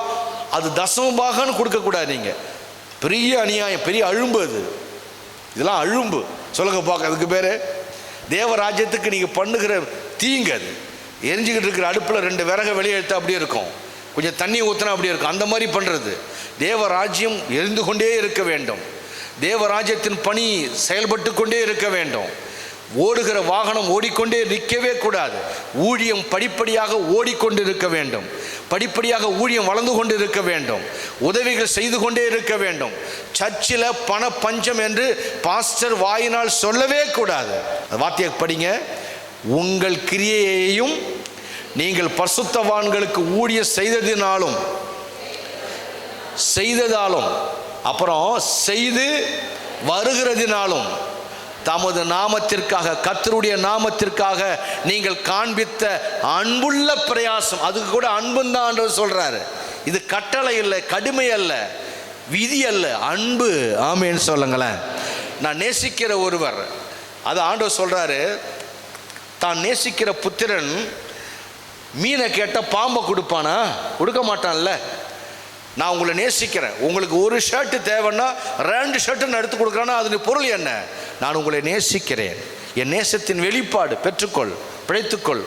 அது தசமபாகன்னு கொடுக்கக்கூடாது. நீங்கள் பெரிய அநியாயம், பெரிய அழும்பு. அது இதெல்லாம் அழும்பு சொல்லுங்க பார்க்க. அதுக்கு பேர் தேவராஜ்யத்துக்கு நீங்கள் பண்ணுகிற தீங்கு. அது எரிஞ்சிக்கிட்டு இருக்கிற அடுப்பில் 2 விறகை வெளியே எடுத்தால் அப்படியே இருக்கும், கொஞ்சம் தண்ணி ஊற்றினா அப்படியே இருக்கும். அந்த மாதிரி பண்ணுறது. தேவராஜ்யம் எரிந்து கொண்டே இருக்க வேண்டும். தேவராஜ்யத்தின் பணி செயல்பட்டு கொண்டே இருக்க வேண்டும். ஓடுகிற வாகனம் ஓடிக்கொண்டே நிற்கவே கூடாது. ஊழியம் படிப்படியாக ஓடிக்கொண்டு இருக்க வேண்டும். படிப்படியாக ஊழியம் வளர்ந்து கொண்டு இருக்க வேண்டும். உதவிகள் செய்து கொண்டே இருக்க வேண்டும். சர்ச்சில் பண பஞ்சம் என்று பாஸ்டர் வாயினால் சொல்லவே கூடாது. வார்த்தையை படிங்க. உங்கள் கிரியையையும் நீங்கள் பரிசுத்தவான்களுக்கு ஊழியம் செய்ததாலும் அப்புறம் செய்து வருகிறதினாலும் தமது நாமத்திற்காக, கர்த்தருடைய நாமத்திற்காக நீங்கள் காண்பித்த அன்புள்ள பிரயாசம். அதுக்கு கூட அன்புன்னு தான் ஆண்டவர் சொல்றாரு. இது கட்டளை இல்லை, கடுமை அல்ல, விதி அல்ல, அன்பு. ஆமேன்னு சொல்லுங்களேன். நான் நேசிக்கிற ஒருவர், அது ஆண்டவர் சொல்றாரு, தான் நேசிக்கிற புத்திரன் மீனை கேட்டால் பாம்பை கொடுப்பானா? கொடுக்க மாட்டான்ல. நான் உங்களை நேசிக்கிறேன், உங்களுக்கு ஒரு ஷர்ட்டு தேவைன்னா 2 ஷர்ட்டு நான் எடுத்து கொடுக்குறேன்னா அது பொருள் என்ன? நான் உங்களை நேசிக்கிறேன், என் நேசத்தின் வெளிப்பாடு பெற்றுக்கொள், பிழைத்துக்கொள்,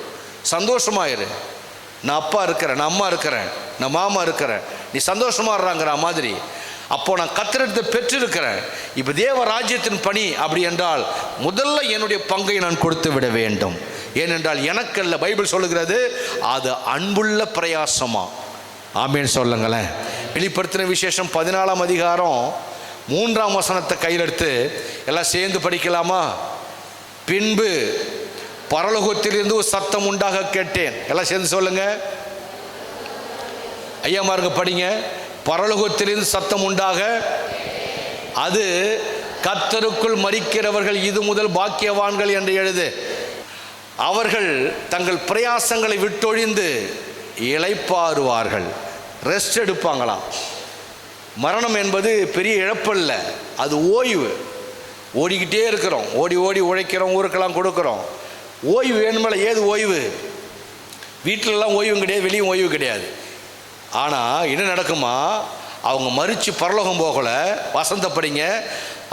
சந்தோஷமாயிரு. நான் அப்பா இருக்கிறேன், நான் அம்மா இருக்கிறேன், நான் மாமா இருக்கிறேன், நீ சந்தோஷமா இருறாங்கிற மாதிரி. அப்போ நான் கர்த்தரிடத்தை பெற்றிருக்கிறேன். இப்போ தேவ ராஜ்யத்தின் பணி அப்படி என்றால் முதல்ல என்னுடைய பங்கை நான் கொடுத்து விட வேண்டும். ஏனென்றால் எனக்கல்ல, பைபிள் சொல்லுகிறது அது அன்புள்ள பிரயாசமா. ஆமேன்னு சொல்லுங்களேன். வெளிப்படுத்தின விசேஷம் 14ஆம் அதிகாரம் 3ஆம் வசனத்தை கையில் எடுத்து எல்லாம் சேர்ந்து படிக்கலாமா? பின்பு பரலோகத்திலிருந்து ஒரு சத்தம் உண்டாக கேட்டேன். எல்லாம் சேர்ந்து சொல்லுங்க. ஐயா மாருங்க படிங்க. பரலோகத்திலிருந்து சத்தம் உண்டாக, அது கர்த்தருக்குள் மரிக்கிறவர்கள் இது முதல் பாக்கியவான்கள் என்று எழுது. அவர்கள் தங்கள் பிரயாசங்களை விட்டொழிந்து இளைப்பாறுவார்கள். ரெஸ்ட் எடுப்பாங்களாம். மரணம் என்பது பெரிய இழப்பல்ல, அது ஓய்வு. ஓடிக்கிட்டே இருக்கிறோம், ஓடி ஓடி உழைக்கிறோம், ஊருக்கெல்லாம் கொடுக்குறோம். ஓய்வு வேணுமில்ல. ஏது ஓய்வு? வீட்டிலலாம் ஓய்வும் கிடையாது, வெளியும் ஓய்வு கிடையாது. ஆனால் என்ன நடக்குமா? அவங்க மறித்து பரலோகம் போகல. வசந்தப்படிங்க.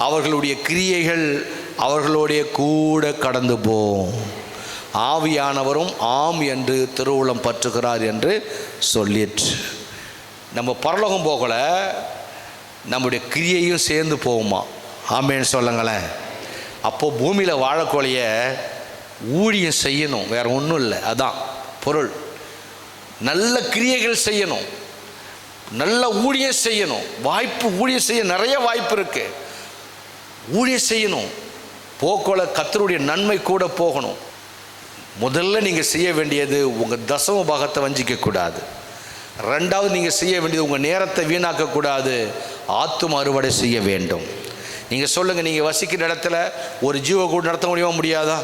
அவர்களுடைய கிரியைகள் அவர்களுடைய கூட கடந்து போம். ஆவியானவரும் ஆம் என்று திருவுளம் பற்றுகிறார் என்று சொல்லிற்று. நம்ம பரலோகம் போகல, நம்முடைய கிரியையும் சேர்ந்து போகுமா? ஆமேன்னு சொல்லுங்களேன். அப்போது பூமியில் வாழக்கோழிய ஊழியம் செய்யணும், வேறு ஒன்றும் இல்லை. அதான் பொருள். நல்ல கிரியைகள் செய்யணும், நல்ல ஊழியம் செய்யணும். வாய்ப்பு ஊழியம் செய்ய நிறைய வாய்ப்பு இருக்குது. ஊழியம் செய்யணும். போக்கோல கர்த்தருடைய நன்மை கூட போகணும். முதல்ல நீங்கள் செய்ய வேண்டியது உங்கள் தசம பாகத்தை வஞ்சிக்கக்கூடாது. ரெண்டாவது நீங்கள் செய்ய வேண்டியது உங்கள் நேரத்தை வீணாக்கக்கூடாது. ஆத்தும அறுவடை செய்ய வேண்டும். நீங்கள் சொல்லுங்கள், நீங்கள் வசிக்கிற இடத்துல ஒரு ஜீவக்கூடு நடத்த முடியுமா? முடியாதா?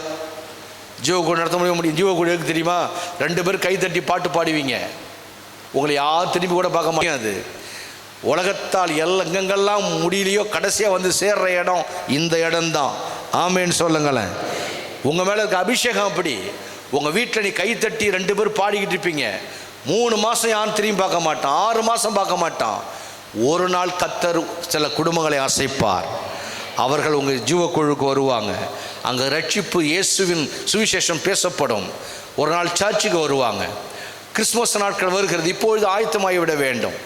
ஜீவக்கூடு நடத்த முடியும். ஜீவக்கூடு எதுக்கு தெரியுமா? 2 பேர் கை தட்டி பாட்டு பாடுவீங்க, உங்களை யார் திரும்பி கூட பார்க்க முடியாது. உலகத்தால் எங்கெங்கெல்லாம் முடியலையோ கடைசியாக வந்து சேர்ற இடம் இந்த இடம்தான். ஆமேன்னு சொல்லுங்களேன். உங்கள் மேலே இருக்க அபிஷேகம் அப்படி. உங்கள் வீட்டில் நீ கை தட்டி 2 பேர் பாடிக்கிட்டு இருப்பீங்க. 3 மாதம் யாரும் திரும்பி பார்க்க மாட்டான், 6 மாதம் பார்க்க மாட்டான். ஒரு நாள் கர்த்தர் சில குடும்பங்களை அசைப்பார். அவர்கள் உங்கள் ஜீவக்குழுக்கு வருவாங்க. அங்கே ரட்சிப்பு, இயேசுவின் சுவிசேஷம் பேசப்படும். ஒரு நாள் சர்ச்சுக்கு வருவாங்க. கிறிஸ்துமஸ் நாட்கள் வருகிறது. இப்பொழுது ஆயத்தமாகிவிட வேண்டும்,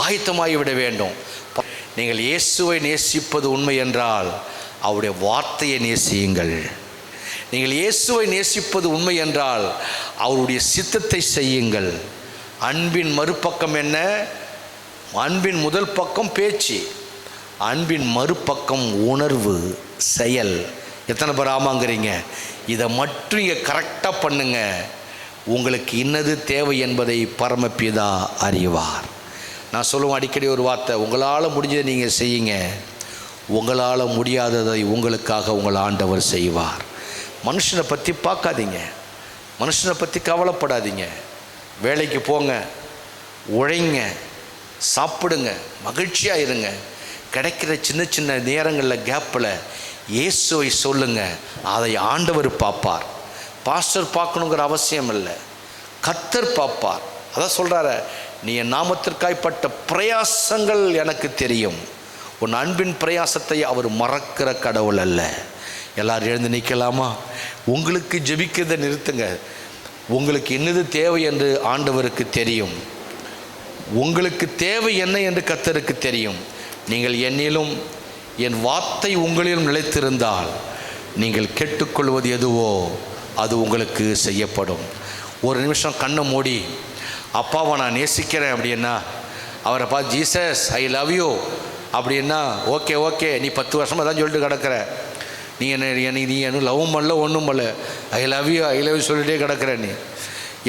ஆயத்தமாகிவிட வேண்டும். நீங்கள் இயேசுவை நேசிப்பது உண்மை என்றால் அவருடைய வார்த்தையை நேசியுங்கள். நீங்கள் இயேசுவை நேசிப்பது உண்மை என்றால் அவருடைய சித்தத்தை செய்யுங்கள். அன்பின் மறுபக்கம் என்ன? அன்பின் முதல் பக்கம் பேச்சு, அன்பின் மறுபக்கம் உணர்வு, செயல். எத்தனை பேர் ஆமாங்கிறீங்க? இதை மட்டும் இங்கே கரெக்டாக பண்ணுங்க. உங்களுக்கு இன்னது தேவை என்பதை பரமபிதா அறிவார். நான் சொல்லுவேன் அடிக்கடி ஒரு வார்த்தை, உங்களால் முடிஞ்சதை நீங்கள் செய்யுங்க, உங்களால் முடியாததை உங்களுக்காக உங்கள் ஆண்டவர் செய்வார். மனுஷனை பற்றி பார்க்காதீங்க, மனுஷனை பற்றி கவலைப்படாதீங்க. வேலைக்கு போங்க, உழைங்க, சாப்பிடுங்க, மகிழ்ச்சியாக இருங்க. கிடைக்கிற சின்ன சின்ன நேரங்களில் கேப்பில் இயேசுவை சொல்லுங்கள். அதை ஆண்டவர் பார்ப்பார். பாஸ்டர் பார்க்கணுங்கிற அவசியம் இல்லை, கர்த்தர் பார்ப்பார். அதான் சொல்கிறாரு, நீ என் நாமத்திற்காய்ப்பட்ட பிரயாசங்கள் எனக்கு தெரியும். உன் அன்பின் பிரயாசத்தை அவர் மறக்கிற கடவுள் அல்ல. எல்லாரும் எழுந்து நிற்கலாமா? உங்களுக்கு ஜெபிக்கிறதை நிறுத்துங்க. உங்களுக்கு என்னது தேவை என்று ஆண்டவருக்கு தெரியும். உங்களுக்கு தேவை என்ன என்று கர்த்தருக்கு தெரியும். நீங்கள் என்னிலும் என் வார்த்தை உங்களிலும் நிலைத்திருந்தால் நீங்கள் கேட்டுக்கொள்வது எதுவோ அது உங்களுக்கு செய்யப்படும். ஒரு நிமிஷம் கண்ணை மூடி அப்பாவை நான் நேசிக்கிறேன் அப்படின்னா, அவரை பார்த்து ஜீசஸ் ஐ லவ் யூ அப்படின்னா, ஓகே ஓகே நீ 10 வருஷமாக தான் சொல்லிட்டு கிடக்கிற, நீ என்ன லவ்வும் பண்ணல ஒன்றும் பண்ணல, ஐ லவ் யூ சொல்லிகிட்டே கிடக்கிற. நீ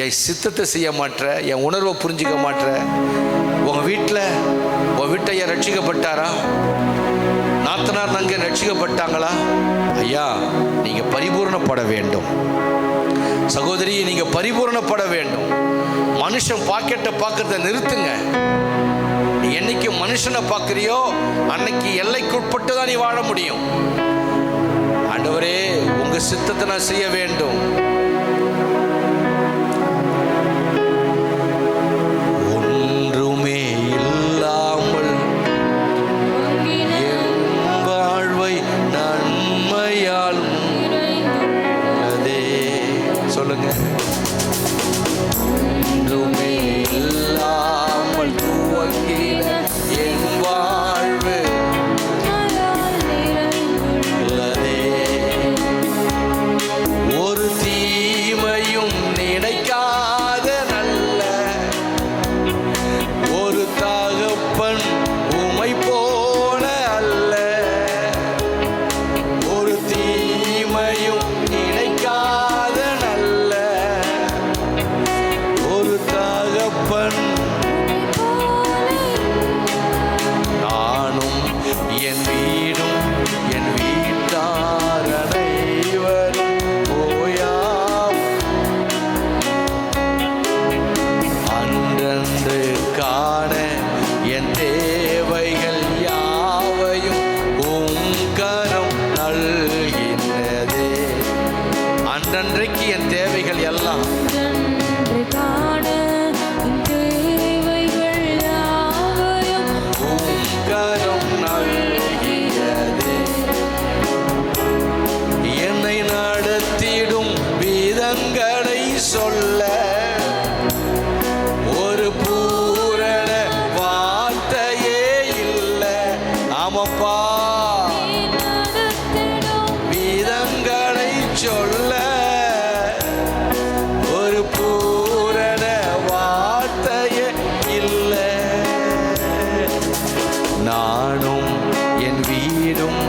என் சித்தத்தை செய்ய மாட்டேற, என் உணர்வை புரிஞ்சிக்க மாட்டேற. உங்கள் வீட்டை ஐயா ரட்சிக்கப்பட்டாரா? நாத்தனார் நங்கே ரட்சிக்கப்பட்டாங்களா? ஐயா நீங்கள் பரிபூர்ணப்பட வேண்டும். சகோதரி நீங்கள் பரிபூர்ணப்பட வேண்டும். மனுஷன் பாக்கெட்டை பார்க்கறத நிறுத்துங்க. நீ என்னைக்கு மனுஷனை பார்க்குறியோ அன்னைக்கு எல்லைக்குட்பட்டு தான் நீ வாழ முடியும். ஆண்டவரே உங்கள் சித்தத்தை நான் செய்ய வேண்டும். ஒன்றுமே இல்லாமல் என் வாழ்வை நன்மையால் சொல்லுங்க. ஒன்றுமே இல்லாமல் துவங்கின என் வாழ்வு ஒரு தீ கண்டு காண என் தேவைகள் யாவையும் உம் கரம் நல்கினதே. அன்றன்றைக்கு என் தேவைகள் எல்லாம் உம் கரம் நல்கினதே. என்னை நடத்திடும் விதங்களை சொல்ல ஒரு பூரண வார்த்தையே இல்லை. ஆமப்பா, விதங்களை சொல்ல ஒரு பூரண வார்த்தையே இல்லை. நானும் என் வீடும்